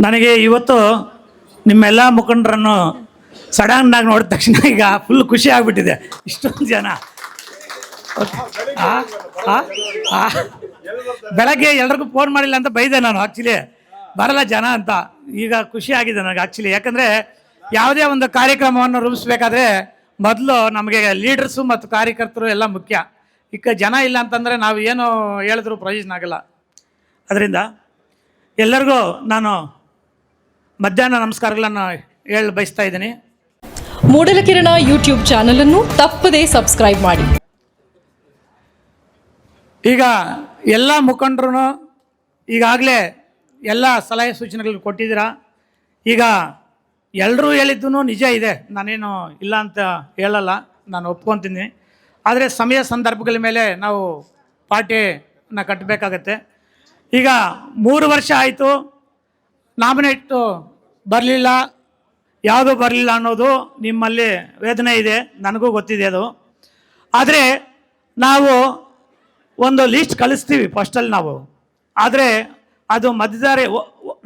ನನಗೆ ಇವತ್ತು ನಿಮ್ಮೆಲ್ಲ ಮುಖಂಡರನ್ನು ಸಡನ್ನಾಗಿ ನೋಡಿದ ತಕ್ಷಣ ಈಗ ಫುಲ್ ಖುಷಿ ಆಗಿಬಿಟ್ಟಿದೆ. ಇಷ್ಟೊಂದು ಜನ ಬೆಳಗ್ಗೆ ಎಲ್ರಿಗೂ ಫೋನ್ ಮಾಡಿಲ್ಲ ಅಂತ ಬೈದೆ ನಾನು. ಆ್ಯಕ್ಚುಲಿ ಬರಲ್ಲ ಜನ ಅಂತ. ಈಗ ಖುಷಿ ಆಗಿದೆ ನನಗೆ ಆ್ಯಕ್ಚುಲಿ. ಯಾಕಂದರೆ ಯಾವುದೇ ಒಂದು ಕಾರ್ಯಕ್ರಮವನ್ನು ರೂಪಿಸ್ಬೇಕಾದ್ರೆ ಮೊದಲು ನಮಗೆ ಲೀಡರ್ಸು ಮತ್ತು ಕಾರ್ಯಕರ್ತರು ಎಲ್ಲ ಮುಖ್ಯ. ಈಗ ಜನ ಇಲ್ಲ ಅಂತಂದರೆ ನಾವು ಏನು ಹೇಳಿದ್ರೂ ಪ್ರಯೋಜನ ಆಗಲ್ಲ. ಅದರಿಂದ ಎಲ್ಲರಿಗೂ ನಾನು ಮಧ್ಯಾಹ್ನ ನಮಸ್ಕಾರಗಳನ್ನು ಹೇಳಿ ಬಯಸ್ತಾ ಇದ್ದೀನಿ. ಮೂಡಲಕಿರಣ ಯೂಟ್ಯೂಬ್ ಚಾನಲ್ ಅನ್ನು ತಪ್ಪದೇ ಸಬ್ಸ್ಕ್ರೈಬ್ ಮಾಡಿ. ಈಗ ಎಲ್ಲ ಮುಖಂಡರು ಈಗಾಗಲೇ ಎಲ್ಲ ಸಲಹೆ ಸೂಚನೆಗಳು ಕೊಟ್ಟಿದ್ದೀರಾ. ಈಗ ಎಲ್ಲರೂ ಹೇಳಿದ್ದು ನಿಜ ಇದೆ, ನಾನೇನು ಇಲ್ಲ ಅಂತ ಹೇಳಲ್ಲ, ನಾನು ಒಪ್ಕೊತೀನಿ. ಆದರೆ ಸಮಯ ಸಂದರ್ಭಗಳ ಮೇಲೆ ನಾವು ಪಾರ್ಟಿನ ಕಟ್ಟಬೇಕಾಗತ್ತೆ. ಈಗ 3 ವರ್ಷ ಆಯಿತು, ನಾಮಿನೇಟು ಬರಲಿಲ್ಲ, ಯಾವುದೂ ಬರಲಿಲ್ಲ ಅನ್ನೋದು ನಿಮ್ಮಲ್ಲಿ ವೇದನೆ ಇದೆ, ನನಗೂ ಗೊತ್ತಿದೆ ಅದು. ಆದರೆ ನಾವು ಒಂದು ಲಿಸ್ಟ್ ಕಳಿಸ್ತೀವಿ ಫಸ್ಟಲ್ಲಿ ನಾವು. ಆದರೆ ಅದು ಮಧ್ಯದಾರಿ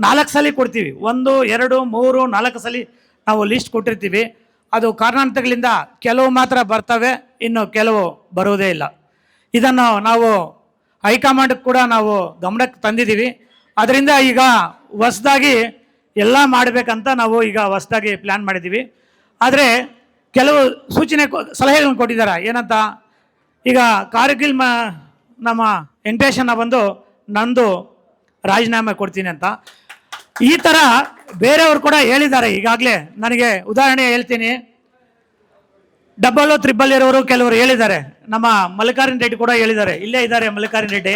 4 ಸಲ ಕೊಡ್ತೀವಿ. 1, 2, 3, 4 ಸಲ ನಾವು ಲಿಸ್ಟ್ ಕೊಟ್ಟಿರ್ತೀವಿ. ಅದು ಕಾರಣಾಂತರಗಳಿಂದ ಕೆಲವು ಮಾತ್ರ ಬರ್ತವೆ, ಇನ್ನು ಕೆಲವು ಬರುವುದೇ ಇಲ್ಲ. ಇದನ್ನು ನಾವು ಹೈಕಮಾಂಡ್ಗೆ ಕೂಡ ನಾವು ಗಮನಕ್ಕೆ ತಂದಿದ್ದೀವಿ. ಅದರಿಂದ ಈಗ ಹೊಸದಾಗಿ ಎಲ್ಲ ಮಾಡಬೇಕಂತ ನಾವು ಈಗ ಹೊಸದಾಗಿ ಪ್ಲ್ಯಾನ್ ಮಾಡಿದ್ದೀವಿ. ಆದರೆ ಕೆಲವು ಸಲಹೆಗಳನ್ನು ಕೊಟ್ಟಿದ್ದಾರೆ. ಏನಂತ, ಈಗ ಕಾರ್ಗಿಲ್ ನಮ್ಮ ವೆಂಕಟೇಶನ್ನ ಬಂದು ನಂದು ರಾಜೀನಾಮೆ ಕೊಡ್ತೀನಿ ಅಂತ ಈ ಥರ ಬೇರೆಯವರು ಕೂಡ ಹೇಳಿದ್ದಾರೆ ಈಗಾಗಲೇ. ನನಗೆ ಉದಾಹರಣೆ ಹೇಳ್ತೀನಿ. 00, 3 ಇರೋರು ಕೆಲವರು ಹೇಳಿದ್ದಾರೆ. ನಮ್ಮ ಮಲ್ಲಿಕಾರ್ಜುನ ರೆಡ್ಡಿ ಕೂಡ ಹೇಳಿದ್ದಾರೆ. ಇಲ್ಲೇ ಇದ್ದಾರೆ ಮಲ್ಲಿಕಾರ್ಜುನ ರೆಡ್ಡಿ.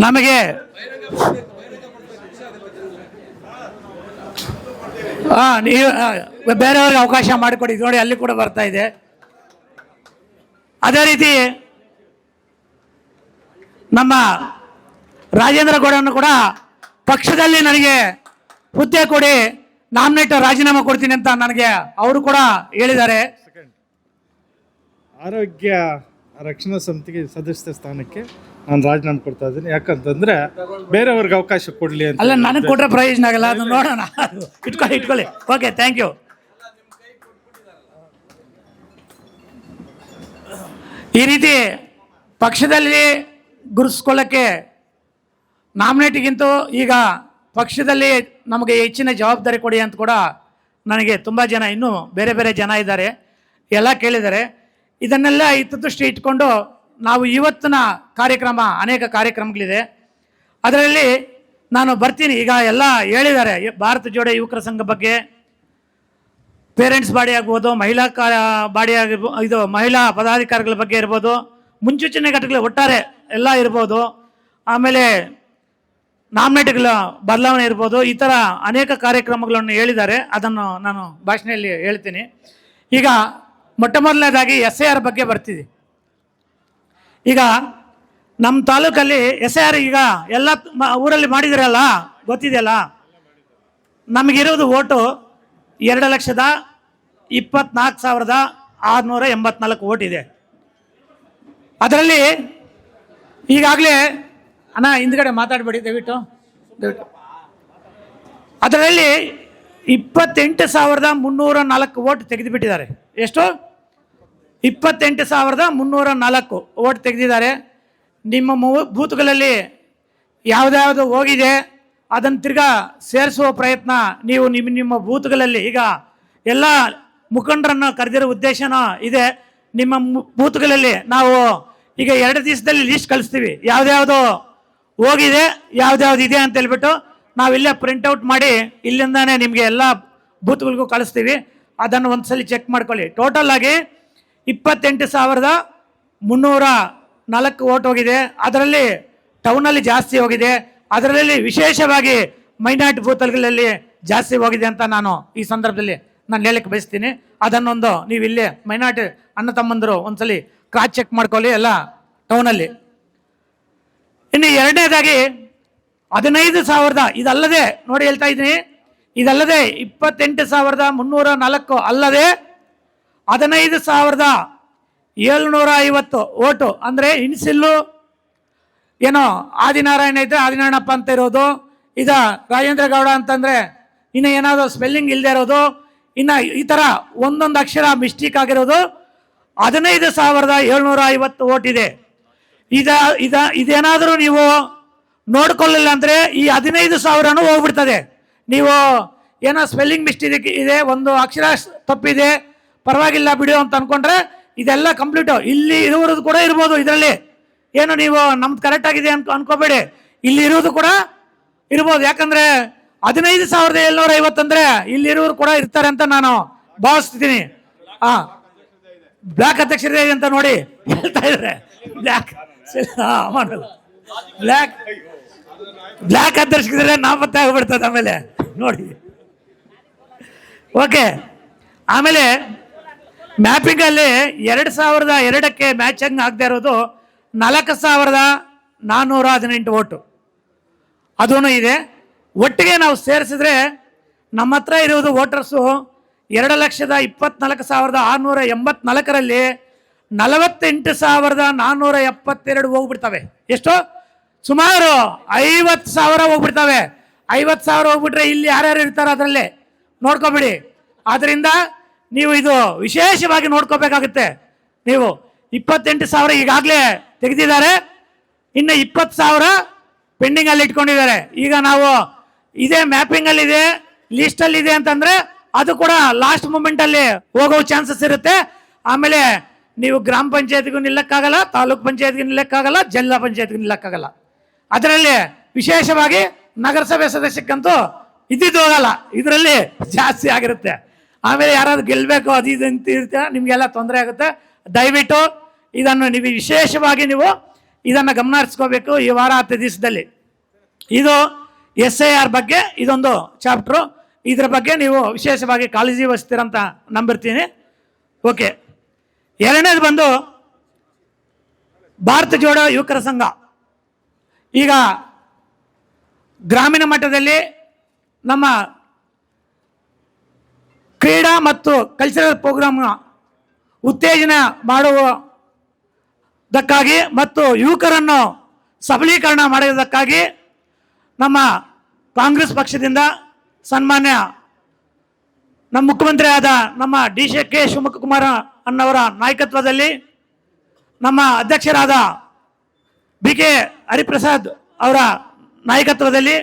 ನಮಗೆ ನೀವು ಬೇರೆಯವ್ರಿಗೆ ಅವಕಾಶ ಮಾಡಿಕೊಡಿ. ನೋಡಿ ಅಲ್ಲಿ ಕೂಡ ಬರ್ತಾ ಇದೆ. ಅದೇ ರೀತಿ ನಮ್ಮ ರಾಜೇಂದ್ರ ಗೌಡನ್ನು ಕೂಡ ಪಕ್ಷದಲ್ಲಿ ನನಗೆ ಹುದ್ದೆ ಕೊಡಿ, ನಾಮಿನೇಟ್ ರಾಜೀನಾಮೆ ಕೊಡ್ತೀನಿ ಅಂತ ನನಗೆ ಅವರು ಕೂಡ ಹೇಳಿದ್ದಾರೆ. ಆರೋಗ್ಯ ರಕ್ಷಣಾ ಸಮಿತಿಗೆ ಸದಸ್ಯ ಸ್ಥಾನಕ್ಕೆ ನಾನು ರಾಜೀನಾಮೆ ಕೊಡ್ತಾ ಇದ್ದೀನಿ. ಯಾಕಂತಂದ್ರೆ ಬೇರೆಯವ್ರಿಗೆ ಅವಕಾಶ ಕೊಡಲಿ ಅಂತ. ಅಲ್ಲ, ನನಗೆ ಕೊಟ್ಟರೆ ಪ್ರಯೋಜನ ಆಗಲ್ಲ, ಅದು ನೋಡೋಣ. ಇಟ್ಕೊಳ್ಳಿ. Okay, thank you. ಈ ರೀತಿ ಪಕ್ಷದಲ್ಲಿ ಗುರುಸ್ಕೊಳ್ಳೋಕ್ಕೆ ನಾಮಿನೇಟಿಗಿಂತೂ ಈಗ ಪಕ್ಷದಲ್ಲಿ ನಮಗೆ ಹೆಚ್ಚಿನ ಜವಾಬ್ದಾರಿ ಕೊಡಿ ಅಂತ ಕೂಡ ನನಗೆ ತುಂಬ ಜನ, ಇನ್ನೂ ಬೇರೆ ಬೇರೆ ಜನ ಇದ್ದಾರೆ, ಎಲ್ಲ ಕೇಳಿದ್ದಾರೆ. ಇದನ್ನೆಲ್ಲ ಹಿತದೃಷ್ಟಿ ಇಟ್ಕೊಂಡು ನಾವು ಇವತ್ತಿನ ಕಾರ್ಯಕ್ರಮ, ಅನೇಕ ಕಾರ್ಯಕ್ರಮಗಳಿದೆ, ಅದರಲ್ಲಿ ನಾನು ಬರ್ತೀನಿ. ಈಗ ಎಲ್ಲ ಹೇಳಿದ್ದಾರೆ, ಭಾರತ ಜೋಡೋ ಯುವಕರ ಸಂಘ ಬಗ್ಗೆ, ಪೇರೆಂಟ್ಸ್ ಬಾಡಿ ಆಗ್ಬೋದು, ಮಹಿಳಾ ಬಾಡಿ ಆಗಿರ್ಬೋದು, ಇದು ಮಹಿಳಾ ಪದಾಧಿಕಾರಿಗಳ ಬಗ್ಗೆ ಇರ್ಬೋದು, ಮುನ್ಸೂಚನೆ ಘಟಕಗಳು ಒಟ್ಟಾರೆ ಎಲ್ಲ ಇರ್ಬೋದು, ಆಮೇಲೆ ನಾಮಿನೇಟ್ಗಳ ಬದಲಾವಣೆ ಇರ್ಬೋದು, ಈ ಥರ ಅನೇಕ ಕಾರ್ಯಕ್ರಮಗಳನ್ನು ಹೇಳಿದ್ದಾರೆ. ಅದನ್ನು ನಾನು ಭಾಷಣದಲ್ಲಿ ಹೇಳ್ತೀನಿ. ಈಗ ಮೊಟ್ಟ ಮೊದಲನೇದಾಗಿ SIR ಬಗ್ಗೆ ಬರ್ತಿದೆ. ಈಗ ನಮ್ಮ ತಾಲೂಕಲ್ಲಿ SIR ಈಗ ಎಲ್ಲ ಊರಲ್ಲಿ ಮಾಡಿದಿರಲ್ಲ, ಗೊತ್ತಿದೆಯಲ್ಲ. ನಮಗಿರೋದು ಓಟು 2,24,684 ಓಟ್ ಇದೆ. ಅದರಲ್ಲಿ ಈಗಾಗಲೇ ಅಣ್ಣ ಹಿಂದ್ಗಡೆ ಮಾತಾಡಬೇಡಿ ದಯವಿಟ್ಟು. ಅದರಲ್ಲಿ 28,304 ಓಟ್ ತೆಗೆದುಬಿಟ್ಟಿದ್ದಾರೆ. ಎಷ್ಟು? 28,304 ಓಟ್ ತೆಗೆದಿದ್ದಾರೆ. ನಿಮ್ಮ ಬೂತ್ಗಳಲ್ಲಿ ಯಾವುದ್ಯಾವುದು ಹೋಗಿದೆ ಅದನ್ನು ತಿರ್ಗಾ ಸೇರಿಸುವ ಪ್ರಯತ್ನ ನೀವು ನಿಮ್ಮ ಬೂತ್ಗಳಲ್ಲಿ, ಈಗ ಎಲ್ಲ ಮುಖಂಡರನ್ನು ಕರೆದಿರೋ ಉದ್ದೇಶನೂ ಇದೆ. ನಿಮ್ಮ ಬೂತ್ಗಳಲ್ಲಿ ನಾವು ಈಗ 2 ದಿವಸದಲ್ಲಿ ಲಿಸ್ಟ್ ಕಳಿಸ್ತೀವಿ, ಯಾವುದ್ಯಾವುದು ಹೋಗಿದೆ, ಯಾವುದ್ಯಾವ್ದು ಇದೆ ಅಂತ ಹೇಳ್ಬಿಟ್ಟು ನಾವಿಲ್ಲೇ ಪ್ರಿಂಟೌಟ್ ಮಾಡಿ ಇಲ್ಲಿಂದಾನೇ ನಿಮಗೆ ಎಲ್ಲ ಬೂತ್ಗಳಿಗೂ ಕಳಿಸ್ತೀವಿ. ಅದನ್ನು ಒಂದು ಸಲ ಚೆಕ್ ಮಾಡ್ಕೊಳ್ಳಿ. ಟೋಟಲ್ ಆಗಿ 28,304 ಓಟ್ ಹೋಗಿದೆ. ಅದರಲ್ಲಿ ಟೌನಲ್ಲಿ ಜಾಸ್ತಿ ಹೋಗಿದೆ, ಅದರಲ್ಲಿ ವಿಶೇಷವಾಗಿ ಮೈನಾರಿಟಿ ಬೂತ್ಗಳಲ್ಲಿ ಜಾಸ್ತಿ ಹೋಗಿದೆ ಅಂತ ನಾನು ಈ ಸಂದರ್ಭದಲ್ಲಿ ನಾನು ಹೇಳಕ್ಕೆ ಬಯಸ್ತೀನಿ. ಅದನ್ನೊಂದು ನೀವು ಇಲ್ಲೇ ಮೈನಾರಿಟಿ ಅಣ್ಣ ತಮ್ಮಂದರು ಒಂದ್ಸಲಿ ಕ್ರಾಸ್ ಚೆಕ್ ಮಾಡ್ಕೊಳ್ಳಿ ಎಲ್ಲ ಟೌನಲ್ಲಿ. ಇನ್ನು ಎರಡನೇದಾಗಿ 15,000, ಇದಲ್ಲದೆ ನೋಡಿ ಹೇಳ್ತಾ ಇದ್ದೀನಿ, ಇದಲ್ಲದೆ 28,304 ಅಲ್ಲದೆ 15,750 ಓಟು ಅಂದರೆ ಇನ್ಸಿಲ್ಲು ಏನೋ ಆದಿನಾರಾಯಣ ಇದ್ದರೆ ಆದಿನಾರಾಯಣಪ್ಪ ಅಂತ ಇರೋದು, ಇದು ರಾಜೇಂದ್ರ ಗೌಡ ಅಂತಂದರೆ ಇನ್ನು ಏನಾದರೂ ಸ್ಪೆಲ್ಲಿಂಗ್ ಇಲ್ಲದೆ ಇರೋದು, ಇನ್ನು ಈ ಥರ ಒಂದೊಂದು ಅಕ್ಷರ ಮಿಸ್ಟೇಕ್ ಆಗಿರೋದು 15,750 ಓಟ್ ಇದೆ. ಇದೇನಾದರೂ ನೀವು ನೋಡ್ಕೊಳ್ಳಿಲ್ಲ ಅಂದರೆ ಈ 15,000 ಹೋಗ್ಬಿಡ್ತದೆ. ನೀವು ಏನೋ ಸ್ಪೆಲ್ಲಿಂಗ್ ಮಿಸ್ಟೇಕ್ ಇದೆ, ಒಂದು ಅಕ್ಷರ ತಪ್ಪಿದೆ, ಪರವಾಗಿಲ್ಲ ಬಿಡು ಅಂತ ಅಂದ್ಕೊಂಡ್ರೆ ಇದೆಲ್ಲ ಕಂಪ್ಲೀಟು. ಇಲ್ಲಿ ಇರುವುದು ಕೂಡ ಇರ್ಬೋದು, ಇದರಲ್ಲಿ ಏನು ನೀವು ನಮ್ದು ಕರೆಕ್ಟ್ ಆಗಿದೆ ಅಂತ ಅನ್ಕೋಬೇಡಿ, ಇಲ್ಲಿ ಇರುವುದು ಕೂಡ ಇರ್ಬೋದು. ಯಾಕಂದರೆ 15,750 ಅಂದರೆ ಇಲ್ಲಿರೋರು ಕೂಡ ಇರ್ತಾರೆ ಅಂತ ನಾನು ಭಾವಿಸ್ತೀನಿ. ಹಾಂ, ಬ್ಲ್ಯಾಕ್ ಅಧ್ಯಕ್ಷರೇ ಅಂತ ನೋಡಿ ಹೇಳ್ತಾ ಇದ್ದಾರೆ. ಬ್ಲ್ಯಾಕ್ ಅಧ್ಯಕ್ಷರಿದ್ರೆ ನಾಪತ್ತೆ ಆಗಿಬಿಡ್ತದೆ ಆಮೇಲೆ ನೋಡಿ. ಓಕೆ, ಆಮೇಲೆ ಮ್ಯಾಪಿಂಗಲ್ಲಿ 2002ಕ್ಕೆ ಮ್ಯಾಚಿಂಗ್ ಆಗದೆ ಇರೋದು 4,418 ಓಟು ಅದೂ ಇದೆ. ಒಟ್ಟಿಗೆ ನಾವು ಸೇರಿಸಿದ್ರೆ ನಮ್ಮ ಹತ್ರ ಇರುವುದು ವೋಟರ್ಸು 2,24,684ರಲ್ಲಿ 48,472 ಹೋಗ್ಬಿಡ್ತವೆ. ಎಷ್ಟು? ಸುಮಾರು 50,000 ಹೋಗ್ಬಿಡ್ತವೆ. 50,000 ಹೋಗ್ಬಿಟ್ರೆ ಇಲ್ಲಿ ಯಾರ್ಯಾರು ಇರ್ತಾರೆ ಅದರಲ್ಲೇ ನೋಡ್ಕೊಬಿಡಿ. ಆದ್ದರಿಂದ ನೀವು ಇದು ವಿಶೇಷವಾಗಿ ನೋಡ್ಕೋಬೇಕಾಗುತ್ತೆ. ನೀವು 28,000 ಈಗಾಗಲೇ ತೆಗೆದಿದ್ದಾರೆ, ಇನ್ನು 20,000 ಪೆಂಡಿಂಗಲ್ಲಿ ಇಟ್ಕೊಂಡಿದ್ದಾರೆ. ಈಗ ನಾವು ಇದೇ ಮ್ಯಾಪಿಂಗಲ್ಲಿದೆ, ಲೀಸ್ಟಲ್ಲಿದೆ ಅಂತಂದರೆ ಅದು ಕೂಡ ಲಾಸ್ಟ್ ಮೂಮೆಂಟಲ್ಲಿ ಹೋಗೋ ಚಾನ್ಸಸ್ ಇರುತ್ತೆ. ಆಮೇಲೆ ನೀವು ಗ್ರಾಮ ಪಂಚಾಯತ್ಗೂ ನಿಲ್ಲಕ್ಕಾಗಲ್ಲ, ತಾಲೂಕ್ ಪಂಚಾಯತ್ಗೂ ನಿಲ್ಲಕ್ಕಾಗಲ್ಲ, ಜಿಲ್ಲಾ ಪಂಚಾಯತ್ಗೂ ನಿಲ್ಲಕ್ಕಾಗಲ್ಲ. ಅದರಲ್ಲಿ ವಿಶೇಷವಾಗಿ ನಗರಸಭೆ ಸದಸ್ಯಕ್ಕಂತೂ ಇದ್ದಿದ್ದು ಹೋಗಲ್ಲ, ಇದರಲ್ಲಿ ಜಾಸ್ತಿ ಆಗಿರುತ್ತೆ. ಆಮೇಲೆ ಯಾರಾದ್ರು ಗೆಲ್ಲಬೇಕು ಅದು ಇದು ಅಂತ ಇರುತ್ತೆ, ನಿಮಗೆಲ್ಲ ತೊಂದರೆ ಆಗುತ್ತೆ. ದಯವಿಟ್ಟು ಇದನ್ನು ನೀವು ವಿಶೇಷವಾಗಿ ನೀವು ಇದನ್ನು ಗಮನ ಹರಿಸ್ಕೋಬೇಕು. ಈ ವಾರ 10 ದಿವಸದಲ್ಲಿ ಇದು SIR ಬಗ್ಗೆ ಇದೊಂದು ಚಾಪ್ಟ್ರು, ಇದರ ಬಗ್ಗೆ ನೀವು ವಿಶೇಷವಾಗಿ ಕಾಳಜಿ ವಹಿಸ್ತೀರಂತ ನಂಬಿರ್ತೀನಿ. ಓಕೆ, ಎರಡನೇದು ಬಂದು ಭಾರತ ಜೋಡೋ ಯುವಕರ ಸಂಘ. ಈಗ ಗ್ರಾಮೀಣ ಮಟ್ಟದಲ್ಲಿ ನಮ್ಮ ಕ್ರೀಡಾ ಮತ್ತು ಕಲ್ಚರಲ್ ಪ್ರೋಗ್ರಾಮ್ನ ಉತ್ತೇಜನ ಮಾಡುವುದಕ್ಕಾಗಿ ಮತ್ತು ಯುವಕರನ್ನು ಸಬಲೀಕರಣ ಮಾಡುವುದಕ್ಕಾಗಿ ನಮ್ಮ ಕಾಂಗ್ರೆಸ್ ಪಕ್ಷದಿಂದ ಸನ್ಮಾನ್ಯ ನಮ್ಮ ಮುಖ್ಯಮಂತ್ರಿ ಆದ ನಮ್ಮ DK ಶಿವಕುಮಾರ್ ಅನ್ನವರ ನಾಯಕತ್ವದಲ್ಲಿ, ನಮ್ಮ ಅಧ್ಯಕ್ಷರಾದ BK ಹರಿಪ್ರಸಾದ್ ಅವರ ನಾಯಕತ್ವದಲ್ಲಿ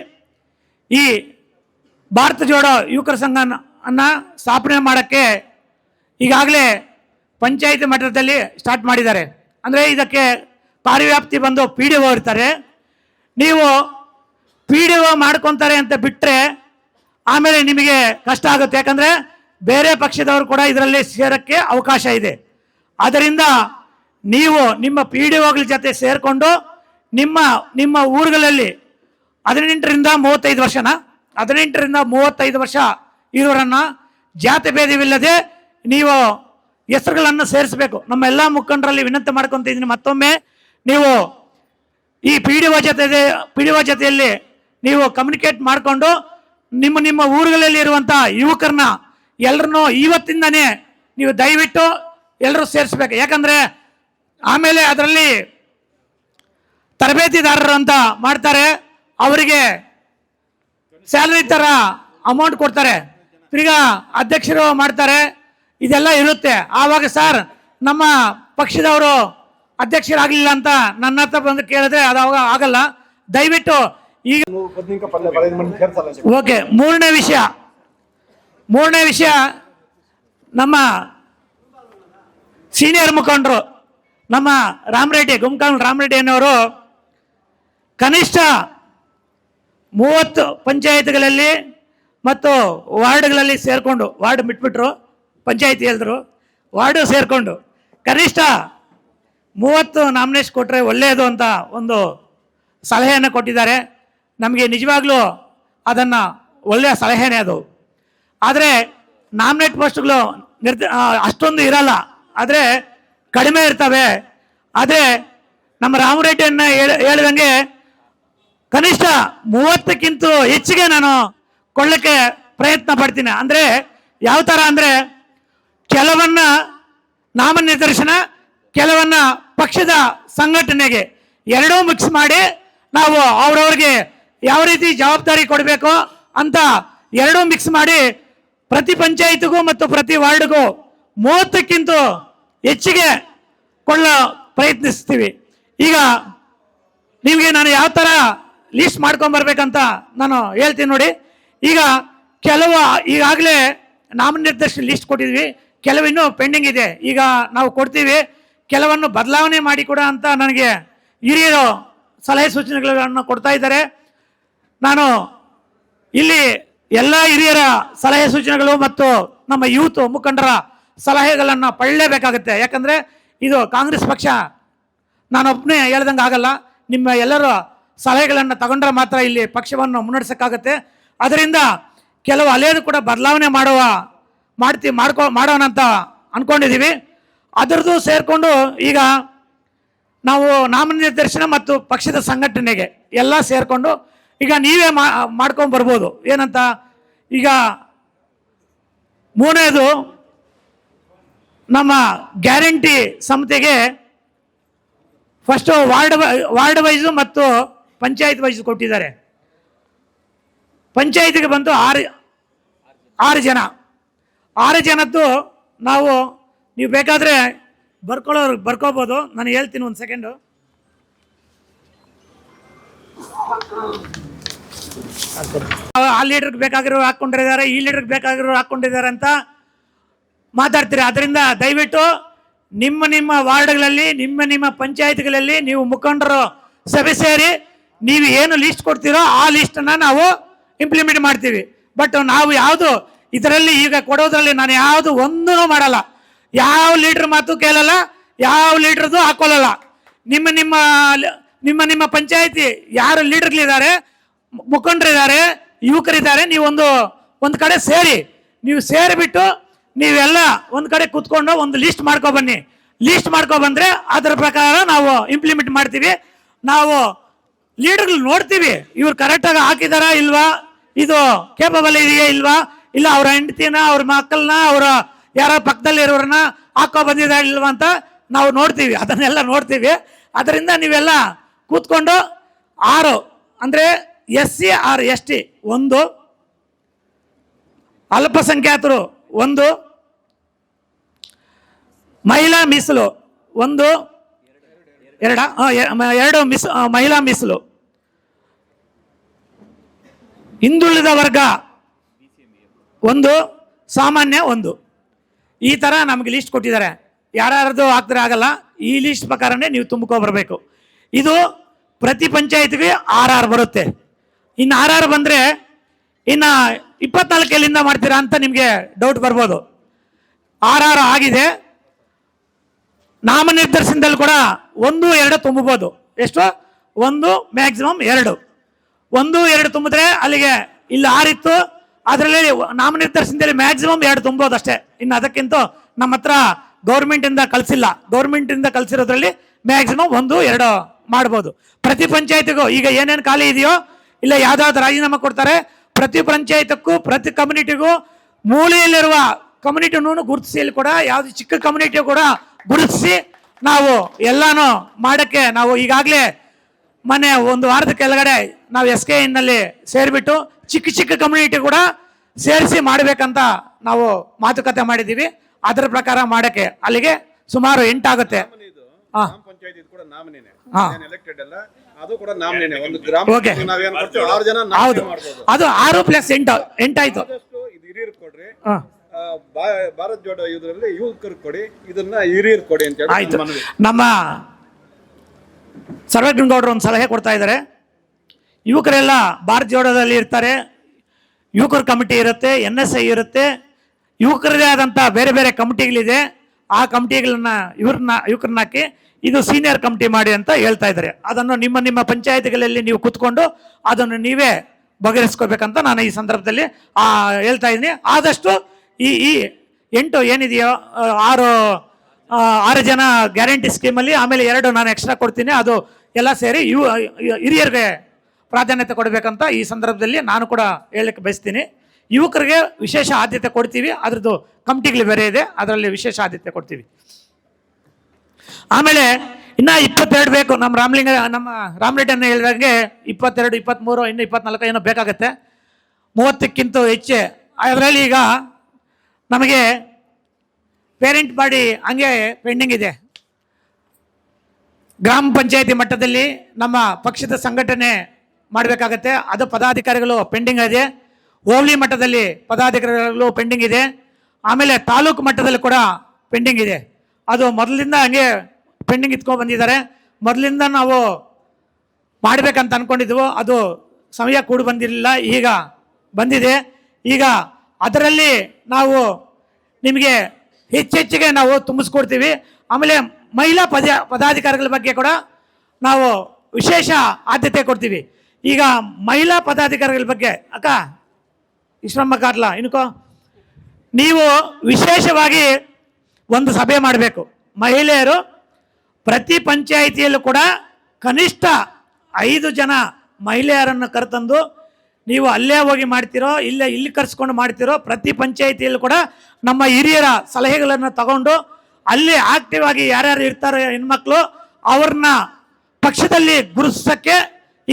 ಈ ಭಾರತ ಜೋಡೋ ಯುವಕರ ಸಂಘ ಅನ್ನು ಸ್ಥಾಪನೆ ಮಾಡೋಕ್ಕೆ ಈಗಾಗಲೇ ಪಂಚಾಯಿತಿ ಮಟ್ಟದಲ್ಲಿ ಸ್ಟಾರ್ಟ್ ಮಾಡಿದ್ದಾರೆ. ಅಂದರೆ ಇದಕ್ಕೆ ಕಾರ್ಯವ್ಯಾಪ್ತಿ ಬಂದು PDO ಇರ್ತಾರೆ. ನೀವು PDO ಮಾಡ್ಕೊತಾರೆ ಅಂತ ಬಿಟ್ಟರೆ ಆಮೇಲೆ ನಿಮಗೆ ಕಷ್ಟ ಆಗುತ್ತೆ. ಯಾಕಂದರೆ ಬೇರೆ ಪಕ್ಷದವರು ಕೂಡ ಇದರಲ್ಲಿ ಸೇರೋಕ್ಕೆ ಅವಕಾಶ ಇದೆ. ಆದ್ದರಿಂದ ನೀವು ನಿಮ್ಮ PDOಗಳ ಜೊತೆ ಸೇರಿಕೊಂಡು ನಿಮ್ಮ ಊರುಗಳಲ್ಲಿ 18ರಿಂದ 35 ವರ್ಷನ 18ರಿಂದ 35 ವರ್ಷ ಇರೋರನ್ನು ಜಾತಿ ಭೇದವಿಲ್ಲದೆ ನೀವು ಹೆಸರುಗಳನ್ನು ಸೇರಿಸಬೇಕು. ನಮ್ಮ ಎಲ್ಲ ಮುಖಂಡರಲ್ಲಿ ವಿನಂತಿ ಮಾಡ್ಕೊತಿದ್ದೀನಿ. ಮತ್ತೊಮ್ಮೆ ನೀವು ಈ PDO ಜೊತೆಯಲ್ಲಿ ನೀವು ಕಮ್ಯುನಿಕೇಟ್ ಮಾಡಿಕೊಂಡು ನಿಮ್ಮ ಊರುಗಳಲ್ಲಿ ಇರುವಂಥ ಯುವಕರನ್ನ ಎಲ್ಲರನ್ನೂ ಇವತ್ತಿಂದನೇ ನೀವು ದಯವಿಟ್ಟು ಎಲ್ಲರೂ ಸೇರಿಸ್ಬೇಕು. ಯಾಕಂದರೆ ಆಮೇಲೆ ಅದರಲ್ಲಿ ತರಬೇತಿದಾರರು ಅಂತ ಮಾಡ್ತಾರೆ, ಅವರಿಗೆ ಸ್ಯಾಲರಿ ಥರ ಅಮೌಂಟ್ ಕೊಡ್ತಾರೆ, ತಿರ್ಗಾ ಅಧ್ಯಕ್ಷರು ಮಾಡ್ತಾರೆ, ಇದೆಲ್ಲ ಇರುತ್ತೆ. ಆವಾಗ ಸರ್ ನಮ್ಮ ಪಕ್ಷದವರು ಅಧ್ಯಕ್ಷರಾಗಲಿಲ್ಲ ಅಂತ ನನ್ನ ಹತ್ರ ಬಂದು ಕೇಳಿದ್ರೆ ಅದು ಅವಾಗ ಆಗಲ್ಲ. ದಯವಿಟ್ಟು ಈಗ ಓಕೆ, ಮೂರನೇ ವಿಷಯ ನಮ್ಮ ಸೀನಿಯರ್ ಮುಖಂಡರು ನಮ್ಮ ರಾಮರೆಡ್ಡಿ ಗುಮ್ಕಾಲ್ ರಾಮರೆಡ್ಡಿ ಅನ್ನೋರು ಕನಿಷ್ಠ 30 ಪಂಚಾಯತ್ಗಳಲ್ಲಿ ಮತ್ತು ವಾರ್ಡ್ಗಳಲ್ಲಿ ಸೇರಿಕೊಂಡು, ವಾರ್ಡ್ ಬಿಟ್ಬಿಟ್ರು, ಪಂಚಾಯತಿ ಹೇಳಿದ್ರು, ವಾರ್ಡು ಸೇರಿಕೊಂಡು ಕನಿಷ್ಠ 30 ನಾಮಿನೇಷನ್ ಕೊಟ್ಟರೆ ಒಳ್ಳೆಯದು ಅಂತ ಒಂದು ಸಲಹೆಯನ್ನು ಕೊಟ್ಟಿದ್ದಾರೆ. ನಮಗೆ ನಿಜವಾಗ್ಲೂ ಅದನ್ನು ಒಳ್ಳೆಯ ಸಲಹೆನೇ ಅದು. ಆದರೆ ನಾಮಿನೇಟ್ ಪೋಸ್ಟ್ಗಳು ಅಷ್ಟೊಂದು ಇರಲ್ಲ, ಆದರೆ ಕಡಿಮೆ ಇರ್ತವೆ. ಆದರೆ ನಮ್ಮ ರಾಮರೆಡ್ಡಿಯನ್ನು ಹೇಳಿದಂಗೆ ಕನಿಷ್ಠ 30ಕ್ಕಿಂತ ಹೆಚ್ಚಿಗೆ ನಾನು ಕೊಳ್ಳಕ್ಕೆ ಪ್ರಯತ್ನ ಪಡ್ತೀನಿ. ಅಂದರೆ ಯಾವ ಥರ ಅಂದರೆ ಕೆಲವನ್ನ ನಾಮನಿರ್ದೇಶನ, ಕೆಲವನ್ನ ಪಕ್ಷದ ಸಂಘಟನೆಗೆ ಎರಡೂ ಮಿಕ್ಸ್ ಮಾಡಿ ನಾವು ಅವ್ರವ್ರಿಗೆ ಯಾವ ರೀತಿ ಜವಾಬ್ದಾರಿ ಕೊಡಬೇಕು ಅಂತ ಎರಡೂ ಮಿಕ್ಸ್ ಮಾಡಿ ಪ್ರತಿ ಪಂಚಾಯತ್ಗೂ ಮತ್ತು ಪ್ರತಿ ವಾರ್ಡ್ಗೂ 30ಕ್ಕಿಂತ ಹೆಚ್ಚಿಗೆ ಕೊಳ್ಳೋ ಪ್ರಯತ್ನಿಸ್ತೀವಿ. ಈಗ ನಿಮಗೆ ನಾನು ಯಾವ ಥರ ಲಿಸ್ಟ್ ಮಾಡ್ಕೊಂಬರ್ಬೇಕಂತ ನಾನು ಹೇಳ್ತೀನಿ ನೋಡಿ. ಈಗ ಕೆಲವು ಈಗಾಗಲೇ ನಾಮನಿರ್ದೇಶನ ಲಿಸ್ಟ್ ಕೊಟ್ಟಿದ್ವಿ, ಕೆಲವು ಇನ್ನೂ ಪೆಂಡಿಂಗ್ ಇದೆ. ಈಗ ನಾವು ಕೊಡ್ತೀವಿ, ಕೆಲವನ್ನು ಬದಲಾವಣೆ ಮಾಡಿ ಕೂಡ ಅಂತ ನನಗೆ ಹಿರಿಯರು ಸಲಹೆ ಸೂಚನೆಗಳನ್ನು ಕೊಡ್ತಾ ಇದ್ದಾರೆ. ನಾನು ಇಲ್ಲಿ ಎಲ್ಲ ಹಿರಿಯರ ಸಲಹೆ ಸೂಚನೆಗಳು ಮತ್ತು ನಮ್ಮ ಯೂತ್ ಮುಖಂಡರ ಸಲಹೆಗಳನ್ನು ಪಡಲೇಬೇಕಾಗುತ್ತೆ. ಯಾಕಂದರೆ ಇದು ಕಾಂಗ್ರೆಸ್ ಪಕ್ಷ ನಾನೊಬ್ಬನೇ ಹೇಳ್ದಂಗೆ ಆಗಲ್ಲ. ನಿಮ್ಮ ಎಲ್ಲರ ಸಲಹೆಗಳನ್ನು ತಗೊಂಡ್ರೆ ಮಾತ್ರ ಇಲ್ಲಿ ಪಕ್ಷವನ್ನು ಮುನ್ನಡೆಸೋಕ್ಕಾಗತ್ತೆ. ಅದರಿಂದ ಕೆಲವು ಹಳೆಯದು ಕೂಡ ಬದಲಾವಣೆ ಮಾಡೋಣ ಅಂತ ಅಂದ್ಕೊಂಡಿದ್ದೀವಿ. ಅದರದ್ದು ಸೇರಿಕೊಂಡು ಈಗ ನಾವು ನಾಮನಿರ್ದೇಶನ ಮತ್ತು ಪಕ್ಷದ ಸಂಘಟನೆಗೆ ಎಲ್ಲ ಸೇರಿಕೊಂಡು ಈಗ ನೀವೇ ಮಾಡ್ಕೊಂಡು ಬರ್ಬೋದು. ಏನಂತ ಈಗ ಮೂರನೇದು ನಮ್ಮ ಗ್ಯಾರಂಟಿ ಸಮಿತಿಗೆ ಫಸ್ಟು ವಾರ್ಡ್ ವೈಸು ಮತ್ತು ಪಂಚಾಯತ್ ವೈಸು ಕೊಟ್ಟಿದ್ದಾರೆ. ಪಂಚಾಯತಿಗೆ ಬಂದು ಆರು ಜನದ್ದು ನೀವು ಬೇಕಾದರೆ ಬರ್ಕೋಬೋದು. ನಾನು ಹೇಳ್ತೀನಿ, ಒಂದು ಸೆಕೆಂಡು. ಆ ಲೀಡರ್ಗೆ ಬೇಕಾಗಿರೋ ಹಾಕ್ಕೊಂಡಿದ್ದಾರೆ, ಈ ಲೀಡರ್ಗೆ ಬೇಕಾಗಿರೋ ಹಾಕ್ಕೊಂಡಿದ್ದಾರೆ ಅಂತ ಮಾತಾಡ್ತೀರಿ. ಅದರಿಂದ ದಯವಿಟ್ಟು ನಿಮ್ಮ ವಾರ್ಡ್ಗಳಲ್ಲಿ ನಿಮ್ಮ ಪಂಚಾಯತ್ಗಳಲ್ಲಿ ನೀವು ಮುಖಂಡರು ಸಭೆ ಸೇರಿ ನೀವು ಏನು ಲಿಸ್ಟ್ ಕೊಡ್ತೀರೋ ಆ ಲಿಸ್ಟನ್ನು ನಾವು ಇಂಪ್ಲಿಮೆಂಟ್ ಮಾಡ್ತೀವಿ. ಬಟ್ ನಾವು ಯಾವುದು ಇದರಲ್ಲಿ ಈಗ ಕೊಡೋದ್ರಲ್ಲಿ ನಾನು ಯಾವುದು ಒಂದೂ ಮಾಡಲ್ಲ. ಯಾವ ಲೀಡ್ರ್ ಮಾತು ಕೇಳಲ್ಲ, ಯಾವ ಲೀಡ್ರದ್ದು ಹಾಕೊಳ್ಳಲ್ಲ. ನಿಮ್ಮ ಪಂಚಾಯತಿ ಯಾರು ಲೀಡರ್ಗಳಿದ್ದಾರೆ, ಮುಖಂಡರಿದ್ದಾರೆ, ಯುವಕರಿದ್ದಾರೆ, ನೀವು ಒಂದು ಕಡೆ ನೀವು ಸೇರಿಬಿಟ್ಟು ನೀವೆಲ್ಲ ಒಂದು ಕಡೆ ಕೂತ್ಕೊಂಡು ಒಂದು ಲಿಸ್ಟ್ ಮಾಡ್ಕೊಬನ್ನಿ. ಲಿಸ್ಟ್ ಮಾಡ್ಕೊಬಂದ್ರೆ ಅದರ ಪ್ರಕಾರ ನಾವು ಇಂಪ್ಲಿಮೆಂಟ್ ಮಾಡ್ತೀವಿ. ನಾವು ಲೀಡರ್ಗಳು ನೋಡ್ತೀವಿ, ಇವ್ರು ಕರೆಕ್ಟಾಗಿ ಹಾಕಿದಾರಾ ಇಲ್ವಾ, ಇದು ಕೇಪಬಲ್ ಇದೆಯಾ ಇಲ್ವಾ, ಇಲ್ಲ ಅವ್ರ ಹೆಂಡತಿನ, ಅವ್ರ ಮಕ್ಕಳನ್ನ, ಅವರ ಯಾರ ಪಕ್ಕದಲ್ಲಿ ಇರೋರನ್ನ ಹಾಕೋ ಬಂದಿದ್ದಾರೆ ಇಲ್ವಾ ಅಂತ ನಾವು ನೋಡ್ತೀವಿ. ಅದನ್ನೆಲ್ಲ ನೋಡ್ತೀವಿ. ಅದರಿಂದ ನೀವೆಲ್ಲ ಕೂತ್ಕೊಂಡು 6 ಅಂದರೆ SC or ST 1, ಅಲ್ಪಸಂಖ್ಯಾತರು 1, ಮಹಿಳಾ ಮೀಸಲು 1, 2 ಮಹಿಳಾ ಮೀಸಲು, ಹಿಂದುಳಿದ ವರ್ಗ 1, ಸಾಮಾನ್ಯ 1. ಈ ಥರ ನಮಗೆ ಲಿಸ್ಟ್ ಕೊಟ್ಟಿದ್ದಾರೆ. ಯಾರ್ಯಾರ್ದು ಹಾಕ್ತಾರೆ ಆಗಲ್ಲ, ಈ ಲಿಸ್ಟ್ ಪ್ರಕಾರನೇ ನೀವು ತುಂಬ್ಕೊಬರ್ಬೇಕು. ಇದು ಪ್ರತಿ ಪಂಚಾಯತ್ಗೆ 6 ಬರುತ್ತೆ. ಇನ್ನು 6 ಬಂದರೆ ಇನ್ನು 24 ಎಲ್ಲಿಂದ ಮಾಡ್ತೀರಾ ಅಂತ ನಿಮಗೆ ಡೌಟ್ ಬರ್ಬೋದು. 6 ಆಗಿದೆ. ನಾಮನಿರ್ದೇಶನದಲ್ಲಿ ಕೂಡ 1, 2 ತುಂಬಬಹುದು. ಎಷ್ಟು? 1 ಮ್ಯಾಕ್ಸಿಮಮ್ 2. 1, 2 ತುಂಬಿದ್ರೆ ಅಲ್ಲಿಗೆ ಇಲ್ಲಿ 6 ಇತ್ತು. ಅದರಲ್ಲಿ ನಾಮನಿರ್ದೇಶನದಲ್ಲಿ ಮ್ಯಾಕ್ಸಿಮಮ್ 2 ತುಂಬೋದು ಅಷ್ಟೇ. ಇನ್ನು ಅದಕ್ಕಿಂತ ನಮ್ಮ ಹತ್ರ ಗೌರ್ಮೆಂಟಿಂದ ಕಳಿಸಿರೋದ್ರಲ್ಲಿ ಮ್ಯಾಕ್ಸಿಮಮ್ 1, 2 ಮಾಡ್ಬೋದು. ಪ್ರತಿ ಪಂಚಾಯತಿಗೂ ಈಗ ಏನೇನು ಖಾಲಿ ಇದೆಯೋ, ಇಲ್ಲ ಯಾವ್ದಾವ್ದು ರಾಜೀನಾಮೆ ಕೊಡ್ತಾರೆ, ಪ್ರತಿ ಪಂಚಾಯತಕ್ಕೂ ಪ್ರತಿ ಕಮ್ಯುನಿಟಿಗೂ ಮೂಲೆಯಲ್ಲಿರುವ ಕಮ್ಯುನಿಟಿನೂ ಗುರುತಿಸಿ ಕೂಡ ಯಾವ್ದು ಚಿಕ್ಕ ಕಮ್ಯುನಿಟಿ ಕೂಡ ಗುರುತಿಸಿ ನಾವು ಎಲ್ಲಾನು ಮಾಡೋಕ್ಕೆ ನಾವು ಈಗಾಗಲೇ ಮೊನ್ನೆ 1 ವಾರದ ಕೆಳಗಡೆ ನಾವು SKNನಲ್ಲಿ ಸೇರಿಬಿಟ್ಟು ಚಿಕ್ಕ ಕಮ್ಯುನಿಟಿ ಕೂಡ ಸೇರಿಸಿ ಮಾಡಬೇಕಂತ ನಾವು ಮಾತುಕತೆ ಮಾಡಿದ್ದೀವಿ. ಅದರ ಪ್ರಕಾರ ಮಾಡೋಕ್ಕೆ ಅಲ್ಲಿಗೆ ಸುಮಾರು 8 ಆಗುತ್ತೆ. ಹೌದು, ಅದು 6 + 8 ಆಯ್ತು. ಭಾರತ್ ಜೋಡೋ ಇದರಲ್ಲಿ ಯುವಕರು ಕೊಡಿ, ಇದನ್ನ ಹಿರಿಯರು ಕೊಡಿ ಅಂತ ಹೇಳಿ ಆಯ್ತು. ನಮ್ಮ ಸರ್ವಜ್ಞಗೌಡರು ಒಂದು ಸಲಹೆ ಕೊಡ್ತಾ ಇದ್ದಾರೆ. ಯುವಕರೆಲ್ಲ ಭಾರತ್ ಜೋಡೋದಲ್ಲಿ ಇರ್ತಾರೆ, ಯುವಕರ ಕಮಿಟಿ ಇರುತ್ತೆ, NSI ಇರುತ್ತೆ, ಯುವಕರದೇ ಆದಂಥ ಬೇರೆ ಬೇರೆ ಕಮಿಟಿಗಳಿದೆ. ಆ ಕಮಿಟಿಗಳನ್ನ ಯುವಕರನ್ನ ಹಾಕಿ ಇದು ಸೀನಿಯರ್ ಕಮಿಟಿ ಮಾಡಿ ಅಂತ ಹೇಳ್ತಾ ಇದ್ದಾರೆ. ಅದನ್ನು ನಿಮ್ಮ ಪಂಚಾಯತ್ಗಳಲ್ಲಿ ನೀವು ಕೂತ್ಕೊಂಡು ಅದನ್ನು ನೀವೇ ಬಗೆಹರಿಸ್ಕೋಬೇಕಂತ ನಾನು ಈ ಸಂದರ್ಭದಲ್ಲಿ ಹೇಳ್ತಾ ಇದ್ದೀನಿ. ಆದಷ್ಟು ಈ 8 ಏನಿದೆಯೋ 6 ಜನ ಗ್ಯಾರಂಟಿ ಸ್ಕೀಮಲ್ಲಿ, ಆಮೇಲೆ 2 ನಾನು ಎಕ್ಸ್ಟ್ರಾ ಕೊಡ್ತೀನಿ, ಅದು ಎಲ್ಲ ಸೇರಿ ಹಿರಿಯರಿಗೆ ಪ್ರಾಧಾನ್ಯತೆ ಕೊಡಬೇಕಂತ ಈ ಸಂದರ್ಭದಲ್ಲಿ ನಾನು ಕೂಡ ಹೇಳಕ್ಕೆ ಬಯಸ್ತೀನಿ. ಯುವಕರಿಗೆ ವಿಶೇಷ ಆದ್ಯತೆ ಕೊಡ್ತೀವಿ, ಅದ್ರದ್ದು ಕಮಿಟಿಗಳು ಬೇರೆ ಇದೆ, ಅದರಲ್ಲಿ ವಿಶೇಷ ಆದ್ಯತೆ ಕೊಡ್ತೀವಿ. ಆಮೇಲೆ ಇನ್ನು 22 ಬೇಕು. ನಮ್ಮ ರಾಮರೆಡ್ಡಿ ಅನ್ನ ಹೇಳಿದಂಗೆ 22, 23, ಇನ್ನು 24 ಏನೋ ಬೇಕಾಗತ್ತೆ, 30ಕ್ಕಿಂತ ಹೆಚ್ಚೆ. ಅದರಲ್ಲಿ ಈಗ ನಮಗೆ ಪೇರೆಂಟ್ ಬಾಡಿ ಹಂಗೆ ಪೆಂಡಿಂಗ್ ಇದೆ. ಗ್ರಾಮ ಪಂಚಾಯತಿ ಮಟ್ಟದಲ್ಲಿ ನಮ್ಮ ಪಕ್ಷದ ಸಂಘಟನೆ ಮಾಡಬೇಕಾಗತ್ತೆ, ಅದು ಪದಾಧಿಕಾರಿಗಳು ಪೆಂಡಿಂಗ್ ಇದೆ. ಹೋಬಳಿ ಮಟ್ಟದಲ್ಲಿ ಪದಾಧಿಕಾರಿಗಳು ಪೆಂಡಿಂಗ್ ಇದೆ. ಆಮೇಲೆ ತಾಲೂಕು ಮಟ್ಟದಲ್ಲಿ ಕೂಡ ಪೆಂಡಿಂಗ್ ಇದೆ. ಅದು ಮೊದಲಿಂದ ಹಂಗೆ ಪೆಂಡಿಂಗ್ ಇಟ್ಕೊಂಡು ಬಂದಿದ್ದಾರೆ. ಮೊದಲಿಂದ ನಾವು ಮಾಡಬೇಕಂತ ಅಂದ್ಕೊಂಡಿದ್ವು, ಅದು ಸಮಯ ಕೂಡಿ ಬಂದಿರಲಿಲ್ಲ, ಈಗ ಬಂದಿದೆ. ಈಗ ಅದರಲ್ಲಿ ನಾವು ನಿಮಗೆ ಹೆಚ್ಚೆಚ್ಚಿಗೆ ನಾವು ತುಂಬಿಸ್ಕೊಡ್ತೀವಿ. ಆಮೇಲೆ ಮಹಿಳಾ ಪದಾಧಿಕಾರಿಗಳ ಬಗ್ಗೆ ಕೂಡ ನಾವು ವಿಶೇಷ ಆದ್ಯತೆ ಕೊಡ್ತೀವಿ. ಈಗ ಮಹಿಳಾ ಪದಾಧಿಕಾರಿಗಳ ಬಗ್ಗೆ ಅಕ್ಕ ವಿಶ್ರಮ ಕಾರ್ಲ ಇನ್ಕೋ ನೀವು ವಿಶೇಷವಾಗಿ ಒಂದು ಸಭೆ ಮಾಡಬೇಕು. ಮಹಿಳೆಯರು ಪ್ರತಿ ಪಂಚಾಯಿತಿಯಲ್ಲೂ ಕೂಡ ಕನಿಷ್ಠ 5 ಜನ ಮಹಿಳೆಯರನ್ನು ಕರೆತಂದು ನೀವು ಅಲ್ಲೇ ಹೋಗಿ ಮಾಡ್ತಿರೋ ಇಲ್ಲಿ ಕರೆಸ್ಕೊಂಡು ಮಾಡ್ತಿರೋ, ಪ್ರತಿ ಪಂಚಾಯಿತಿಯಲ್ಲೂ ಕೂಡ ನಮ್ಮ ಹಿರಿಯರ ಸಲಹೆಗಳನ್ನು ತಗೊಂಡು ಅಲ್ಲಿ ಆಕ್ಟಿವ್ ಆಗಿ ಯಾರ್ಯಾರು ಇರ್ತಾರೆ ಹೆಣ್ಮಕ್ಳು ಅವ್ರನ್ನ ಪಕ್ಷದಲ್ಲಿ ಗುರುತಿಸೋಕ್ಕೆ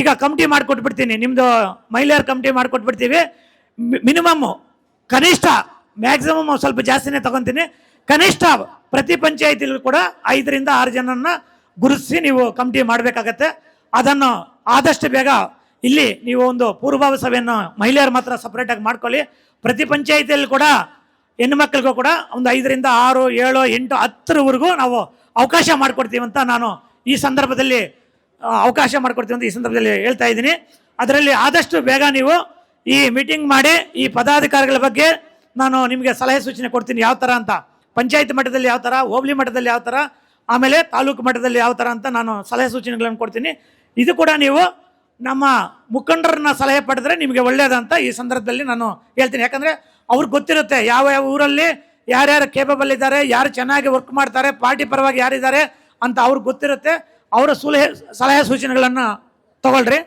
ಈಗ ಕಮಿಟಿ ಮಾಡಿಕೊಟ್ಬಿಡ್ತೀನಿ. ನಿಮ್ಮದು ಮಹಿಳೆಯರ ಕಮಿಟಿ ಮಾಡಿಕೊಟ್ಬಿಡ್ತೀವಿ. ಮಿನಿಮಮ್ ಕನಿಷ್ಠ, ಮ್ಯಾಕ್ಸಿಮಮ್ ಸ್ವಲ್ಪ ಜಾಸ್ತಿನೇ ತಗೊತೀನಿ. ಕನಿಷ್ಠ ಪ್ರತಿ ಪಂಚಾಯಿತಿಯಲ್ಲೂ ಕೂಡ 5 ರಿಂದ 6 ಜನರನ್ನ ಗುರುತಿಸಿ ನೀವು ಕಮಿಟಿ ಮಾಡಬೇಕಾಗತ್ತೆ. ಅದನ್ನು ಆದಷ್ಟು ಬೇಗ ಇಲ್ಲಿ ನೀವು ಒಂದು ಪೂರ್ವಭಾವಿ ಸಭೆಯನ್ನು ಮಹಿಳೆಯರು ಮಾತ್ರ ಸಪ್ರೇಟಾಗಿ ಮಾಡ್ಕೊಳ್ಳಿ. ಪ್ರತಿ ಪಂಚಾಯಿತಿಯಲ್ಲಿ ಕೂಡ ಹೆಣ್ಣು ಮಕ್ಕಳಿಗೂ ಕೂಡ ಒಂದು 5 ರಿಂದ 6, 7, 8, 10ರವರೆಗೂ ನಾವು ಅವಕಾಶ ಮಾಡಿಕೊಡ್ತೀವಿ ಅಂತ ನಾನು ಈ ಸಂದರ್ಭದಲ್ಲಿ ಹೇಳ್ತಾ ಇದ್ದೀನಿ. ಅದರಲ್ಲಿ ಆದಷ್ಟು ಬೇಗ ನೀವು ಈ ಮೀಟಿಂಗ್ ಮಾಡಿ ಈ ಪದಾಧಿಕಾರಿಗಳ ಬಗ್ಗೆ ನಾನು ನಿಮಗೆ ಸಲಹೆ ಸೂಚನೆ ಕೊಡ್ತೀನಿ, ಯಾವ ಥರ ಅಂತ, ಪಂಚಾಯತ್ ಮಟ್ಟದಲ್ಲಿ ಯಾವ ಥರ, ಹೋಬಳಿ ಮಟ್ಟದಲ್ಲಿ ಯಾವ ಥರ, ಆಮೇಲೆ ತಾಲೂಕು ಮಟ್ಟದಲ್ಲಿ ಯಾವ ಥರ ಅಂತ ನಾನು ಸಲಹೆ ಸೂಚನೆಗಳನ್ನು ಕೊಡ್ತೀನಿ. ಇದು ಕೂಡ ನೀವು ನಮ್ಮ ಮುಖಂಡರನ್ನ ಸಲಹೆ ಪಡೆದ್ರೆ ನಿಮಗೆ ಒಳ್ಳೆಯದಂತ ಈ ಸಂದರ್ಭದಲ್ಲಿ ನಾನು ಹೇಳ್ತೀನಿ. ಯಾಕಂದರೆ ಅವ್ರಿಗೆ ಗೊತ್ತಿರುತ್ತೆ ಯಾವ ಊರಲ್ಲಿ ಯಾರ್ಯಾರು ಕೇಪಬಲ್ ಇದ್ದಾರೆ, ಯಾರು ಚೆನ್ನಾಗಿ ವರ್ಕ್ ಮಾಡ್ತಾರೆ, ಪಾರ್ಟಿ ಪರವಾಗಿ ಯಾರಿದ್ದಾರೆ ಅಂತ ಅವ್ರಿಗೆ ಗೊತ್ತಿರುತ್ತೆ. ಅವರ ಸಲಹೆ ಸೂಚನೆಗಳನ್ನು ತಗೊಳ್ರಿ.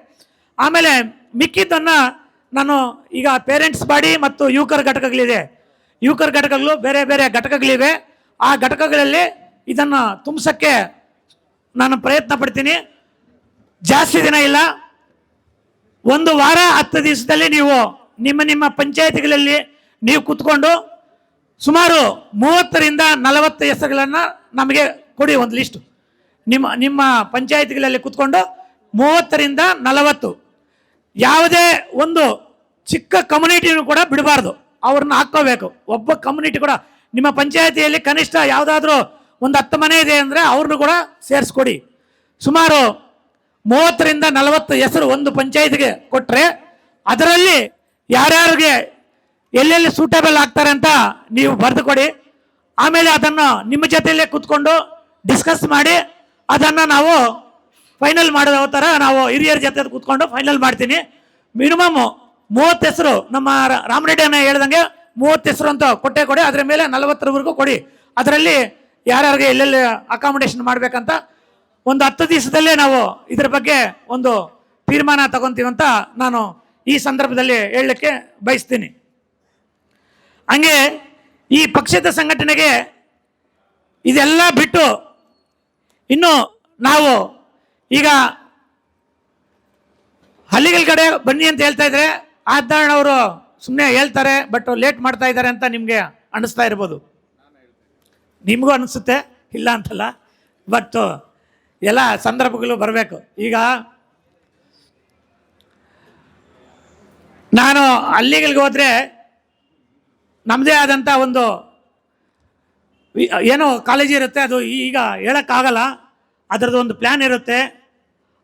ಆಮೇಲೆ ಮಿಕ್ಕಿದ್ದನ್ನು ನಾನು ಈಗ ಪೇರೆಂಟ್ಸ್ ಬಾಡಿ ಮತ್ತು ಯುವಕರ ಘಟಕಗಳಿದೆ, ಯುವಕರ ಘಟಕಗಳು ಬೇರೆ ಬೇರೆ ಘಟಕಗಳಿವೆ. ಆ ಘಟಕಗಳಲ್ಲಿ ಇದನ್ನು ತುಂಬಿಸೋಕ್ಕೆ ನಾನು ಪ್ರಯತ್ನ ಪಡ್ತೀನಿ. ಜಾಸ್ತಿ ದಿನ ಇಲ್ಲ, 1 ವಾರ 10 ದಿವಸದಲ್ಲಿ ನೀವು ನಿಮ್ಮ ಪಂಚಾಯತಿಗಳಲ್ಲಿ ನೀವು ಕೂತ್ಕೊಂಡು ಸುಮಾರು 30 ರಿಂದ 40 ಹೆಸರುಗಳನ್ನು ನಮಗೆ ಕೊಡಿ, ಒಂದು ಲಿಸ್ಟು. ನಿಮ್ಮ ಪಂಚಾಯತಿಗಳಲ್ಲಿ ಕೂತ್ಕೊಂಡು 30 ರಿಂದ 40 ಯಾವುದೇ ಒಂದು ಚಿಕ್ಕ ಕಮ್ಯುನಿಟಿನೂ ಕೂಡ ಬಿಡಬಾರ್ದು, ಅವ್ರನ್ನ ಹಾಕ್ಕೋಬೇಕು. ಒಬ್ಬ ಕಮ್ಯುನಿಟಿ ಕೂಡ ನಿಮ್ಮ ಪಂಚಾಯತಿಯಲ್ಲಿ ಕನಿಷ್ಠ ಯಾವುದಾದ್ರೂ ಒಂದು 10 ಮನೆ ಇದೆ ಅಂದರೆ ಅವ್ರನ್ನೂ ಕೂಡ ಸೇರಿಸ್ಕೊಡಿ. ಸುಮಾರು 30 ರಿಂದ 40 ಹೆಸರು ಒಂದು ಪಂಚಾಯತಿಗೆ ಕೊಟ್ಟರೆ ಅದರಲ್ಲಿ ಯಾರ್ಯಾರಿಗೆ ಎಲ್ಲೆಲ್ಲಿ ಸೂಟೇಬಲ್ ಆಗ್ತಾರೆ ಅಂತ ನೀವು ಬರೆದು ಕೊಡಿ. ಆಮೇಲೆ ಅದನ್ನು ನಿಮ್ಮ ಜೊತೆಯಲ್ಲೇ ಕೂತ್ಕೊಂಡು ಡಿಸ್ಕಸ್ ಮಾಡಿ ಅದನ್ನು ನಾವು ಫೈನಲ್ ಮಾಡೋ ಥರ ನಾವು ಹಿರಿಯರ ಜೊತೆ ಕೂತ್ಕೊಂಡು ಫೈನಲ್ ಮಾಡ್ತೀನಿ. ಮಿನಿಮಮ್ 30 ಹೆಸರು ನಮ್ಮ ರಾಮರೆಡ್ಡಿ ಅನ್ನ ಹೇಳ್ದಂಗೆ 30 ಹೆಸರು ಅಂತ ಕೊಡಿ. ಅದರ ಮೇಲೆ 40ರವರೆಗೂ ಕೊಡಿ. ಅದರಲ್ಲಿ ಯಾರ್ಯಾರಿಗೆ ಎಲ್ಲೆಲ್ಲಿ ಅಕಾಮಿಡೇಷನ್ ಮಾಡಬೇಕಂತ ಒಂದು 10 ದಿವಸದಲ್ಲೇ ನಾವು ಇದ್ರ ಬಗ್ಗೆ ಒಂದು ತೀರ್ಮಾನ ತಗೊಂತೀವಂತ ನಾನು ಈ ಸಂದರ್ಭದಲ್ಲಿ ಹೇಳಲಿಕ್ಕೆ ಬಯಸ್ತೀನಿ. ಹಂಗೆ ಈ ಪಕ್ಷದ ಸಂಘಟನೆಗೆ ಇದೆಲ್ಲ ಬಿಟ್ಟು ಇನ್ನು ನಾವು ಈಗ ಹಳ್ಳಿಗಳ ಕಡೆ ಬನ್ನಿ ಅಂತ ಹೇಳ್ತಾ ಇದ್ರೆ ಆಧಾರಣ ಅವರು ಸುಮ್ಮನೆ ಹೇಳ್ತಾರೆ, ಬಟ್ ಲೇಟ್ ಮಾಡ್ತಾ ಇದ್ದಾರೆ ಅಂತ ನಿಮಗೆ ಅನ್ನಿಸ್ತಾ ಇರ್ಬೋದು, ನಿಮಗೂ ಅನಿಸುತ್ತೆ, ಇಲ್ಲ ಅಂತಲ್ಲ. ಬಟ್ ಎಲ್ಲ ಸಂದರ್ಭಗಳು ಬರಬೇಕು. ಈಗ ನಾನು ಹಳ್ಳಿಗಳಿಗೆ ಹೋದರೆ ನಮ್ಮದೇ ಆದಂಥ ಒಂದು ಏನೋ ಕಾಲೇಜ್ ಇರುತ್ತೆ, ಅದು ಈಗ ಹೇಳೋಕ್ಕಾಗಲ್ಲ, ಅದರದ್ದು ಒಂದು ಪ್ಲ್ಯಾನ್ ಇರುತ್ತೆ,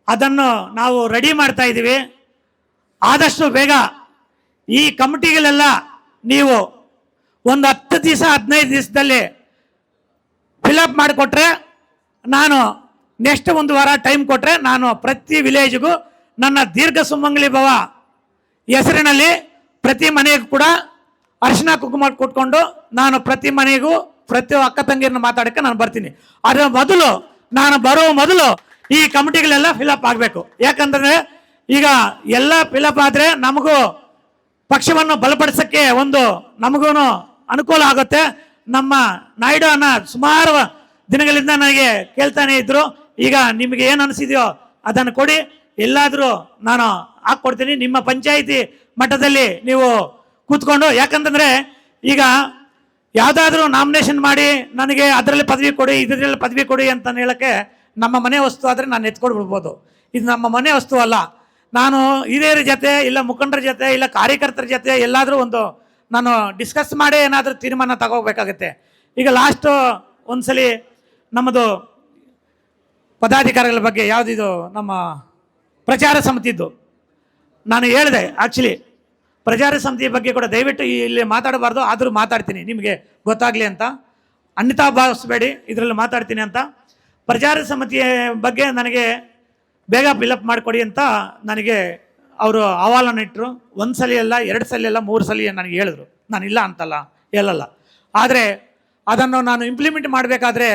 ಅದನ್ನು ನಾವು ರೆಡಿ ಮಾಡ್ತಾ ಇದ್ದೀವಿ. ಆದಷ್ಟು ಬೇಗ ಈ ಕಮಿಟಿಗಳೆಲ್ಲ ನೀವು ಒಂದು 10 ದಿವಸ 15 ದಿವಸದಲ್ಲಿ ಫಿಲಪ್ ಮಾಡಿಕೊಟ್ರೆ, ನಾನು ನೆಕ್ಸ್ಟ್ 1 ವಾರ ಟೈಮ್ ಕೊಟ್ಟರೆ ನಾನು ಪ್ರತಿ ವಿಲೇಜ್ಗೂ ನನ್ನ ದೀರ್ಘ ಸುಮಂಗಲಿ ಭವ ಹೆಸರಿನಲ್ಲಿ ಪ್ರತಿ ಮನೆಗೂ ಕೂಡ ಅರಿಶಿನ ಕುಂಕುಮ ಕೊಟ್ಕೊಂಡು ನಾನು ಪ್ರತಿ ಮನೆಗೂ ಪ್ರತಿ ಅಕ್ಕ ತಂಗಿರನ್ನ ಮಾತಾಡೋಕ್ಕೆ ನಾನು ಬರ್ತೀನಿ. ಅದರ ಮೊದಲು ನಾನು ಬರೋ ಮೊದಲು ಈ ಕಮಿಟಿಗಳೆಲ್ಲ ಫಿಲಪ್ ಆಗಬೇಕು. ಯಾಕಂದರೆ ಈಗ ಎಲ್ಲ ಫಿಲಪ್ ಆದರೆ ನಮಗೂ ಪಕ್ಷವನ್ನು ಬಲಪಡಿಸೋಕ್ಕೆ ಒಂದು ನಮಗೂ ಅನುಕೂಲ ಆಗುತ್ತೆ. ನಮ್ಮ ನಾಯ್ಡು ಅನ್ನ ಸುಮಾರು ದಿನಗಳಿಂದ ನನಗೆ ಕೇಳ್ತಾನೆ ಇದ್ರು, ಈಗ ನಿಮಗೆ ಏನು ಅನಿಸಿದೆಯೋ ಅದನ್ನು ಕೊಡಿ, ಎಲ್ಲಾದರೂ ನಾನು ಹಾಕ್ಕೊಡ್ತೀನಿ. ನಿಮ್ಮ ಪಂಚಾಯಿತಿ ಮಟ್ಟದಲ್ಲಿ ನೀವು ಕೂತ್ಕೊಂಡು, ಯಾಕಂತಂದರೆ ಈಗ ಯಾವುದಾದ್ರೂ ನಾಮಿನೇಷನ್ ಮಾಡಿ ನನಗೆ ಅದರಲ್ಲಿ ಪದವಿ ಕೊಡಿ, ಇದರಲ್ಲಿ ಪದವಿ ಕೊಡಿ ಅಂತ ಹೇಳೋಕ್ಕೆ ನಮ್ಮ ಮನೆ ವಸ್ತು ಆದರೆ ನಾನು ಎತ್ಕೊಂಡು ಬಿಡ್ಬೋದು. ಇದು ನಮ್ಮ ಮನೆ ವಸ್ತು ಅಲ್ಲ. ನಾನು ಹಿರಿಯರ ಜೊತೆ ಇಲ್ಲ ಮುಖಂಡರ ಜೊತೆ ಇಲ್ಲ ಕಾರ್ಯಕರ್ತರ ಜೊತೆ ಎಲ್ಲಾದರೂ ಒಂದು ನಾನು ಡಿಸ್ಕಸ್ ಮಾಡಿ ಏನಾದರೂ ತೀರ್ಮಾನ ತಗೋಬೇಕಾಗತ್ತೆ. ಈಗ ಲಾಸ್ಟು ಒಂದ್ಸಲಿ ನಮ್ಮದು ಪದಾಧಿಕಾರಿಗಳ ಬಗ್ಗೆ ಯಾವುದಿದು ನಮ್ಮ ಪ್ರಚಾರ ಸಮಿತಿದ್ದು ನಾನು ಹೇಳಿದೆ. ಆ್ಯಕ್ಚುಲಿ ಪ್ರಚಾರ ಸಮಿತಿ ಬಗ್ಗೆ ಕೂಡ ದಯವಿಟ್ಟು ಇಲ್ಲಿ ಮಾತಾಡಬಾರ್ದು, ಆದರೂ ಮಾತಾಡ್ತೀನಿ ನಿಮಗೆ ಗೊತ್ತಾಗಲಿ ಅಂತ. ಅನ್ಯತಾ ಭಾವಿಸ್ಬೇಡಿ, ಇದರಲ್ಲಿ ಮಾತಾಡ್ತೀನಿ ಅಂತ. ಪ್ರಚಾರ ಸಮಿತಿಯ ಬಗ್ಗೆ ನನಗೆ ಬೇಗ ಫಿಲಪ್ ಮಾಡಿಕೊಡಿ ಅಂತ ನನಗೆ ಅವರು ಅಹವಾಲನ್ನು ಇಟ್ಟರು. ಒಂದು ಸಲ ಅಲ್ಲ, 2 ಸಲ ಅಲ್ಲ, 3 ಸಲ ನನಗೆ ಹೇಳಿದ್ರು. ನಾನು ಇಲ್ಲ ಅಂತಲ್ಲ, ಹೇಳಲ್ಲ. ಆದರೆ ಅದನ್ನು ನಾನು ಇಂಪ್ಲಿಮೆಂಟ್ ಮಾಡಬೇಕಾದ್ರೆ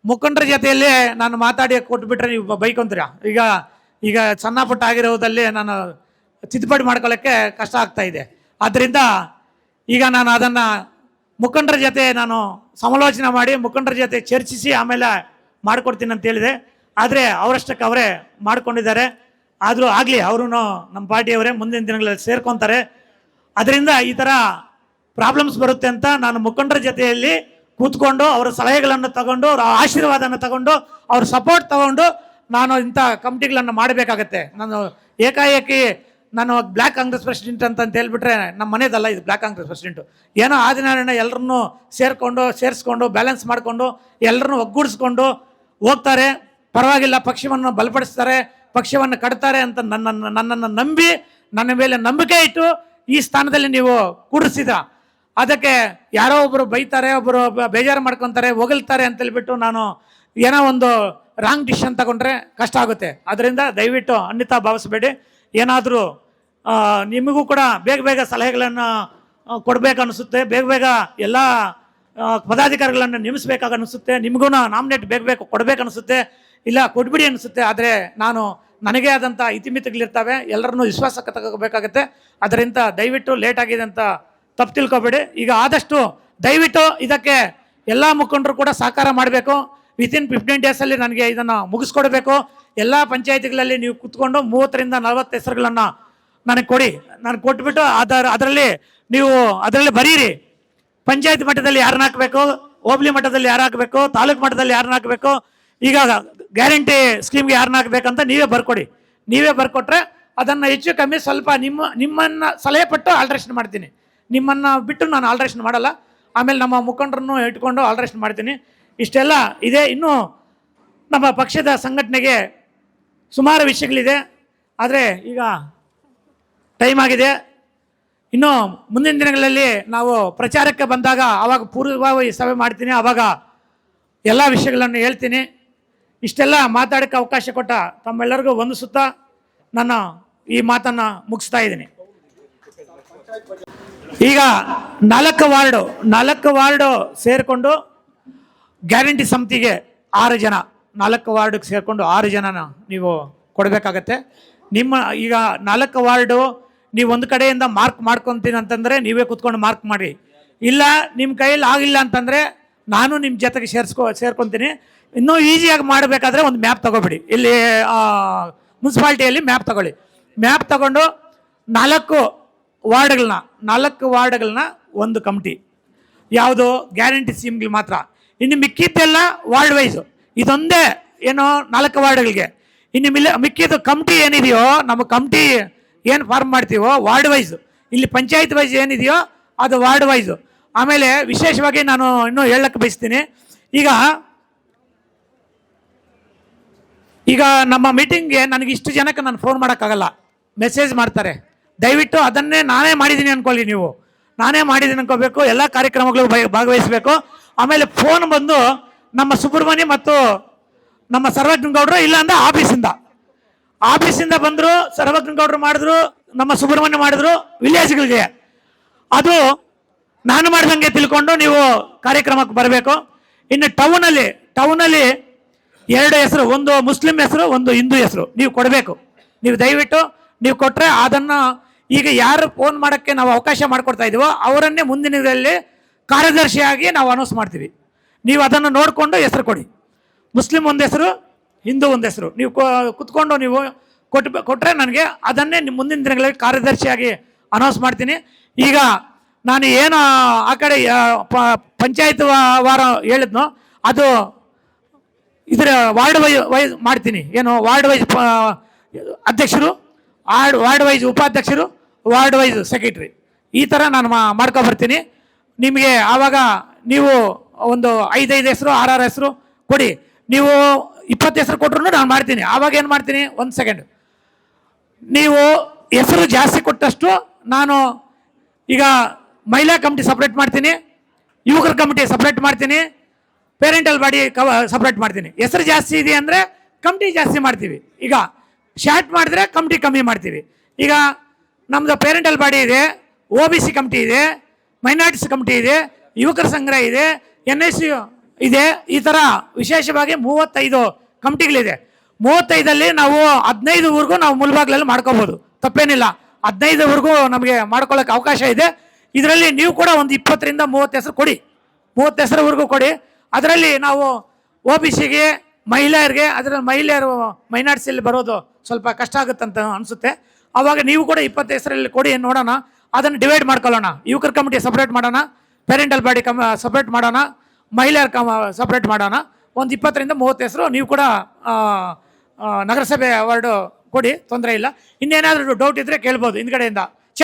ಮುಖಂಡರ ಜೊತೆಯಲ್ಲೇ ನಾನು ಮಾತಾಡಿ ಕೊಟ್ಬಿಟ್ರೆ ನೀವು ಬೈಕೊಂತೀರ. ಈಗ ಸಣ್ಣ ಪುಟ್ಟ ಆಗಿರೋದಲ್ಲಿ ನಾನು ತಿದ್ದುಪಡಿ ಮಾಡ್ಕೊಳ್ಳೋಕ್ಕೆ ಕಷ್ಟ ಆಗ್ತಾ ಇದೆ. ಆದ್ದರಿಂದ ಈಗ ನಾನು ಅದನ್ನು ಮುಖಂಡರ ಜೊತೆ ನಾನು ಸಮಾಲೋಚನೆ ಮಾಡಿ ಮುಖಂಡರ ಜೊತೆ ಚರ್ಚಿಸಿ ಆಮೇಲೆ ಮಾಡಿಕೊಡ್ತೀನಿ ಅಂತ ಹೇಳಿದೆ. ಆದರೆ ಅವರಷ್ಟಕ್ಕೆ ಅವರೇ ಮಾಡ್ಕೊಂಡಿದ್ದಾರೆ. ಆದರೂ ಆಗಲಿ, ಅವರು ನಮ್ಮ ಪಾರ್ಟಿಯವರೇ ಮುಂದಿನ ದಿನಗಳಲ್ಲಿ ಸೇರ್ಕೊತಾರೆ. ಅದರಿಂದ ಈ ಥರ ಪ್ರಾಬ್ಲಮ್ಸ್ ಬರುತ್ತೆ ಅಂತ ನಾನು ಮುಖಂಡರ ಜೊತೆಯಲ್ಲಿ ಕೂತ್ಕೊಂಡು ಅವರ ಸಲಹೆಗಳನ್ನು ತಗೊಂಡು, ಅವರ ಆಶೀರ್ವಾದನ ತಗೊಂಡು, ಅವ್ರ ಸಪೋರ್ಟ್ ತಗೊಂಡು ನಾನು ಇಂಥ ಕಮಿಟಿಗಳನ್ನು ಮಾಡಬೇಕಾಗತ್ತೆ. ನಾನು ಏಕಾಏಕಿ ನಾನು ಬ್ಲ್ಯಾಕ್ ಕಾಂಗ್ರೆಸ್ ಪ್ರೆಸಿಡೆಂಟ್ ಅಂತ ಹೇಳ್ಬಿಟ್ರೆ ನಮ್ಮ ಮನೆಯದಲ್ಲ ಇದು. ಬ್ಲ್ಯಾಕ್ ಕಾಂಗ್ರೆಸ್ ಪ್ರೆಸಿಡೆಂಟು ಏನೋ ಆದಿನಾರಾಯಣ ಎಲ್ಲರನ್ನೂ ಸೇರಿಸ್ಕೊಂಡು ಬ್ಯಾಲೆನ್ಸ್ ಮಾಡಿಕೊಂಡು ಎಲ್ಲರನ್ನೂ ಒಗ್ಗೂಡಿಸ್ಕೊಂಡು ಹೋಗ್ತಾರೆ. ಪರವಾಗಿಲ್ಲ, ಪಕ್ಷವನ್ನು ಬಲಪಡಿಸ್ತಾರೆ, ಪಕ್ಷವನ್ನು ಕಟ್ತಾರೆ ಅಂತ ನನ್ನನ್ನು ನಂಬಿ ನನ್ನ ಮೇಲೆ ನಂಬಿಕೆ ಇಟ್ಟು ಈ ಸ್ಥಾನದಲ್ಲಿ ನೀವು ಕೂಡಿಸಿದ. ಅದಕ್ಕೆ ಯಾರೋ ಒಬ್ಬರು ಬೈತಾರೆ, ಒಬ್ಬರು ಬೇಜಾರು ಮಾಡ್ಕೊತಾರೆ, ಹೊಗಳ್ತಾರೆ ಅಂತೇಳ್ಬಿಟ್ಟು ನಾನು ಏನೋ ಒಂದು ರಾಂಗ್ ಡಿಸಿಷನ್ ತಗೊಂಡ್ರೆ ಕಷ್ಟ ಆಗುತ್ತೆ. ಅದರಿಂದ ದಯವಿಟ್ಟು ಅನ್ಯತಾ ಭಾವಿಸಬೇಡಿ. ಏನಾದರೂ ನಿಮಗೂ ಕೂಡ ಬೇಗ ಸಲಹೆಗಳನ್ನು ಕೊಡಬೇಕನ್ನಿಸುತ್ತೆ, ಬೇಗ ಎಲ್ಲ ಪದಾಧಿಕಾರಿಗಳನ್ನು ನೇಮಿಸಬೇಕಾಗನ್ನಿಸುತ್ತೆ, ನಿಮಗೂ ನಾಮಿನೇಟ್ ಬೇಗ ಕೊಡಬೇಕನ್ನಿಸುತ್ತೆ, ಇಲ್ಲ ಕೊಟ್ಬಿಡಿ ಅನಿಸುತ್ತೆ. ಆದರೆ ನನಗೇ ಆದಂಥ ಇತಿಮಿತಿಗಳಿರ್ತವೆ, ಎಲ್ಲರನ್ನೂ ವಿಶ್ವಾಸಕ್ಕೆ ತಗೋಬೇಕಾಗತ್ತೆ. ಅದರಿಂದ ದಯವಿಟ್ಟು ಲೇಟ್ ಆಗಿದೆ ಅಂತ ತಪ್ಪು ತಿಳ್ಕೊಬೇಡಿ. ಈಗ ಆದಷ್ಟು ದಯವಿಟ್ಟು ಇದಕ್ಕೆ ಎಲ್ಲ ಮುಖಂಡರು ಕೂಡ ಸಹಕಾರ ಮಾಡಬೇಕು. ವಿತಿನ್ 15 ಡೇಸಲ್ಲಿ ನನಗೆ ಇದನ್ನು ಮುಗಿಸ್ಕೊಡ್ಬೇಕು. ಎಲ್ಲ ಪಂಚಾಯತಿಗಳಲ್ಲಿ ನೀವು ಕೂತ್ಕೊಂಡು 30ರಿಂದ 40 ಹೆಸರುಗಳನ್ನು ನನಗೆ ಕೊಡಿ. ನಾನು ಕೊಟ್ಬಿಟ್ಟು ಅದರಲ್ಲಿ ನೀವು ಬರೀರಿ. ಪಂಚಾಯತ್ ಮಟ್ಟದಲ್ಲಿ ಯಾರನ್ನ ಹಾಕಬೇಕು, ಹೋಬಳಿ ಮಟ್ಟದಲ್ಲಿ ಯಾರು ಹಾಕಬೇಕು, ತಾಲೂಕು ಮಟ್ಟದಲ್ಲಿ ಯಾರನ್ನ ಹಾಕಬೇಕು, ಈಗ ಗ್ಯಾರಂಟಿ ಸ್ಕೀಮ್ಗೆ ಯಾರನ್ನ ಹಾಕಬೇಕಂತ ನೀವೇ ಬರ್ಕೊಡಿ. ನೀವೇ ಬರ್ಕೊಟ್ರೆ ಅದನ್ನು ಹೆಚ್ಚು ಕಮ್ಮಿ ಸ್ವಲ್ಪ ನಿಮ್ಮನ್ನು ಸಲಹೆ ಪಟ್ಟು ಆಲ್ಟ್ರೇಷನ್ ಮಾಡ್ತೀನಿ. ನಿಮ್ಮನ್ನು ಬಿಟ್ಟು ನಾನು ಆಲ್ಟ್ರೇಷನ್ ಮಾಡಲ್ಲ. ಆಮೇಲೆ ನಮ್ಮ ಮುಖಂಡರನ್ನು ಇಟ್ಕೊಂಡು ಆಲ್ಟ್ರೇಷನ್ ಮಾಡ್ತೀನಿ. ಇಷ್ಟೆಲ್ಲ ಇದೆ. ಇನ್ನೂ ನಮ್ಮ ಪಕ್ಷದ ಸಂಘಟನೆಗೆ ಸುಮಾರು ವಿಷಯಗಳಿದೆ. ಆದರೆ ಈಗ ಟೈಮ್ ಆಗಿದೆ. ಇನ್ನು ಮುಂದಿನ ದಿನಗಳಲ್ಲಿ ನಾವು ಪ್ರಚಾರಕ್ಕೆ ಬಂದಾಗ ಆವಾಗ ಪೂರ್ವಭಾವಿ ಸಭೆ ಮಾಡ್ತೀನಿ, ಆವಾಗ ಎಲ್ಲ ವಿಷಯಗಳನ್ನು ಹೇಳ್ತೀನಿ. ಇಷ್ಟೆಲ್ಲ ಮಾತಾಡೋಕ್ಕೆ ಅವಕಾಶ ಕೊಟ್ಟ ತಮ್ಮೆಲ್ಲರಿಗೂ ವಂದಿಸುತ್ತಾ ನಾನು ಈ ಮಾತನ್ನು ಮುಗಿಸ್ತಾ ಇದ್ದೀನಿ. ಈಗ 4 ವಾರ್ಡು ಸೇರಿಕೊಂಡು ಗ್ಯಾರಂಟಿ ಸಮಿತಿಗೆ 6 ಜನ, 4 ವಾರ್ಡಿಗೆ ಸೇರಿಕೊಂಡು 6 ಜನನ ನೀವು ಕೊಡಬೇಕಾಗತ್ತೆ. ನಿಮ್ಮ ಈಗ 4 ವಾರ್ಡು ನೀವು ಒಂದು ಕಡೆಯಿಂದ ಮಾರ್ಕ್ ಮಾಡ್ಕೊತೀನಿ ಅಂತಂದರೆ ನೀವೇ ಕೂತ್ಕೊಂಡು ಮಾರ್ಕ್ ಮಾಡಿ. ಇಲ್ಲ ನಿಮ್ಮ ಕೈಯಲ್ಲಿ ಆಗಿಲ್ಲ ಅಂತಂದರೆ ನಾನು ನಿಮ್ಮ ಜೊತೆಗೆ ಸೇರ್ಕೊತೀನಿ. ಇನ್ನೂ ಈಸಿಯಾಗಿ ಮಾಡಬೇಕಾದ್ರೆ ಒಂದು ಮ್ಯಾಪ್ ತಗೋಬಿಡಿ. ಇಲ್ಲಿ ಮುನ್ಸಿಪಾಲ್ಟಿಯಲ್ಲಿ ಮ್ಯಾಪ್ ತಗೊಳ್ಳಿ. ಮ್ಯಾಪ್ ತಗೊಂಡು 4 ವಾರ್ಡ್ಗಳನ್ನ ಒಂದು ಕಮಿಟಿ, ಯಾವುದು ಗ್ಯಾರಂಟಿ ಸ್ಕೀಮ್ಗಳು ಮಾತ್ರ. ಇನ್ನು ಮಿಕ್ಕಿದ್ದೆಲ್ಲ ವಾರ್ಡ್ ವೈಸು. ಇದೊಂದೇ ಏನೋ 4 ವಾರ್ಡ್ಗಳಿಗೆ. ಇನ್ನು ಮಿಕ್ಕಿದ್ದು ಕಮಿಟಿ ಏನಿದೆಯೋ, ನಮ್ಮ ಕಮಿಟಿ ಏನು ಫಾರ್ಮ್ ಮಾಡ್ತೀವೋ ವಾರ್ಡ್ ವೈಸು. ಇಲ್ಲಿ ಪಂಚಾಯತ್ ವೈಸ್ ಏನಿದೆಯೋ ಅದು ವಾರ್ಡ್ ವೈಸು. ಆಮೇಲೆ ವಿಶೇಷವಾಗಿ ನಾನು ಇನ್ನೂ ಹೇಳಕ್ಕೆ ಬಯಸ್ತೀನಿ. ಈಗ ನಮ್ಮ ಮೀಟಿಂಗ್ಗೆ ನನಗೆ ಇಷ್ಟು ಜನಕ್ಕೆ ನಾನು ಫೋನ್ ಮಾಡೋಕ್ಕಾಗಲ್ಲ, ಮೆಸೇಜ್ ಮಾಡ್ತಾರೆ. ದಯವಿಟ್ಟು ಅದನ್ನೇ ನಾನೇ ಮಾಡಿದ್ದೀನಿ ಅಂದ್ಕೊಳ್ಳಿ. ನೀವು ನಾನೇ ಮಾಡಿದ್ದೀನಿ ಅನ್ಕೋಬೇಕು. ಎಲ್ಲ ಕಾರ್ಯಕ್ರಮಗಳು ಭಾಗವಹಿಸಬೇಕು. ಆಮೇಲೆ ಫೋನ್ ಬಂದು ನಮ್ಮ ಸುಬ್ರಹ್ಮಣ್ಯ ಮತ್ತು ನಮ್ಮ ಸರ್ವಜ್ಞಗೌಡರು, ಇಲ್ಲಾಂದ್ರೆ ಆಫೀಸಿಂದ ಬಂದರು, ಸರ್ವಜ್ಞಗೌಡರು ಮಾಡಿದ್ರು, ನಮ್ಮ ಸುಬ್ರಹ್ಮಣ್ಯ ಮಾಡಿದ್ರು ವಿಲೇಜ್ಗಳಿಗೆ. ಅದು ನಾನು ಮಾಡ್ದಂಗೆ ತಿಳ್ಕೊಂಡು ನೀವು ಕಾರ್ಯಕ್ರಮಕ್ಕೆ ಬರಬೇಕು. ಇನ್ನು ಟೌನಲ್ಲಿ 2 ಹೆಸರು, ಒಂದು ಮುಸ್ಲಿಂ ಹೆಸರು, ಒಂದು ಹಿಂದೂ ಹೆಸರು ನೀವು ಕೊಡಬೇಕು. ನೀವು ದಯವಿಟ್ಟು ನೀವು ಕೊಟ್ಟರೆ ಅದನ್ನು ಈಗ ಯಾರು ಫೋನ್ ಮಾಡೋಕ್ಕೆ ನಾವು ಅವಕಾಶ ಮಾಡಿಕೊಡ್ತಾ ಇದ್ದೀವೋ ಅವರನ್ನೇ ಮುಂದಿನ ದಿನದಲ್ಲಿ ಕಾರ್ಯದರ್ಶಿಯಾಗಿ ನಾವು ಅನೌನ್ಸ್ ಮಾಡ್ತೀವಿ. ನೀವು ಅದನ್ನು ನೋಡಿಕೊಂಡು ಹೆಸರು ಕೊಡಿ. ಮುಸ್ಲಿಂ ಒಂದು ಹೆಸರು, ಹಿಂದೂ ಒಂದು ಹೆಸರು. ನೀವು ಕುತ್ಕೊಂಡು ನೀವು ಕೊಟ್ಟರೆ ನನಗೆ ಅದನ್ನೇ ಮುಂದಿನ ದಿನಗಳಲ್ಲಿ ಕಾರ್ಯದರ್ಶಿಯಾಗಿ ಅನೌನ್ಸ್ ಮಾಡ್ತೀನಿ. ಈಗ ನಾನು ಏನು ಆ ಕಡೆ ಪಂಚಾಯತ್ ವಾರ ಹೇಳಿದ್ನೋ ಅದು ಇದರ ವಾರ್ಡ್ ವೈಸ್ ಮಾಡ್ತೀನಿ. ಏನು ವಾರ್ಡ್ ವೈಸ್ ಅಧ್ಯಕ್ಷರು, ವಾರ್ಡ್ ವೈಸ್ ಉಪಾಧ್ಯಕ್ಷರು, ವಾರ್ಡ್ ವೈಸ್ ಸೆಕ್ರೆಟ್ರಿ, ಈ ಥರ ನಾನು ಮಾಡ್ಕೊಬರ್ತೀನಿ. ನಿಮಗೆ ಆವಾಗ ನೀವು ಒಂದು 5 ಹೆಸರು 6 ಹೆಸರು ಕೊಡಿ. ನೀವು 20 ಹೆಸರು ಕೊಟ್ಟರು ನಾನು ಮಾಡ್ತೀನಿ. ಆವಾಗ ಏನು ಮಾಡ್ತೀನಿ, ಒಂದು ಸೆಕೆಂಡ್, ನೀವು ಹೆಸರು ಜಾಸ್ತಿ ಕೊಟ್ಟಷ್ಟು ನಾನು ಈಗ ಮಹಿಳಾ ಕಮಿಟಿ ಸಪ್ರೇಟ್ ಮಾಡ್ತೀನಿ, ಯುವಕರ ಕಮಿಟಿ ಸಪ್ರೇಟ್ ಮಾಡ್ತೀನಿ, ಪೇರೆಂಟಲ್ ಬಾಡಿ ಸಪ್ರೇಟ್ ಮಾಡ್ತೀನಿ. ಹೆಸರು ಜಾಸ್ತಿ ಇದೆ ಅಂದರೆ ಕಮಿಟಿ ಜಾಸ್ತಿ ಮಾಡ್ತೀವಿ. ಈಗ ಶಾರ್ಟ್ ಮಾಡಿದ್ರೆ ಕಮಿಟಿ ಕಮ್ಮಿ ಮಾಡ್ತೀವಿ. ಈಗ ನಮ್ಮದು ಪೇರೆಂಟಲ್ ಬಾಡಿ ಇದೆ, OBC ಕಮಿಟಿ ಇದೆ, ಮೈನಾರಿಟೀಸ್ ಕಮಿಟಿ ಇದೆ, ಯುವಕರ ಸಂಘ ಇದೆ, NSC ಇದೆ. ಈ ಥರ ವಿಶೇಷವಾಗಿ 35 ಕಮಿಟಿಗಳಿದೆ. 35ಅಲ್ಲಿ ನಾವು 15ವರೆಗೂ ನಾವು ಮುಲ್ಬಾಗ್ಲಲ್ಲಿ ಮಾಡ್ಕೋಬೋದು, ತಪ್ಪೇನಿಲ್ಲ. 15ವರೆಗೂ ನಮಗೆ ಮಾಡ್ಕೊಳ್ಳೋಕೆ ಅವಕಾಶ ಇದೆ. ಇದರಲ್ಲಿ ನೀವು ಕೂಡ ಒಂದು 20ರಿಂದ 30 ಹೆಸರು ಕೊಡಿ, 30 ಹೆಸರುವರೆಗೂ ಕೊಡಿ. ಅದರಲ್ಲಿ ನಾವು OBCಗೆ, ಮಹಿಳೆಯರಿಗೆ, ಅದರಲ್ಲಿ ಮಹಿಳೆಯರು ಮೈನಾರಿಟಿಯಲ್ಲಿ ಬರೋದು ಸ್ವಲ್ಪ ಕಷ್ಟ ಆಗುತ್ತಂತ ಅನಿಸುತ್ತೆ. ಆವಾಗ ನೀವು ಕೂಡ 20 ಹೆಸರಲ್ಲಿ ಕೊಡಿ, ನೋಡೋಣ. ಅದನ್ನು ಡಿವೈಡ್ ಮಾಡ್ಕೊಳ್ಳೋಣ. ಯುವಕರ ಕಮಿಟಿ ಸಪ್ರೇಟ್ ಮಾಡೋಣ, ಪೇರೆಂಟಲ್ ಬಾಡಿ ಸಪ್ರೇಟ್ ಮಾಡೋಣ, ಮಹಿಳೆಯರ ಸಪ್ರೇಟ್ ಮಾಡೋಣ. ಒಂದು 20ರಿಂದ 30 ಹೆಸರು ನೀವು ಕೂಡ ನಗರಸಭೆ ಅವಾರ್ಡು ಕೊಡಿ, ತೊಂದರೆ ಇಲ್ಲ. ಇನ್ನೇನಾದರೂ ಡೌಟ್ ಇದ್ದರೆ ಕೇಳ್ಬೋದು ಹಿಂದ್ಗಡೆಯಿಂದ.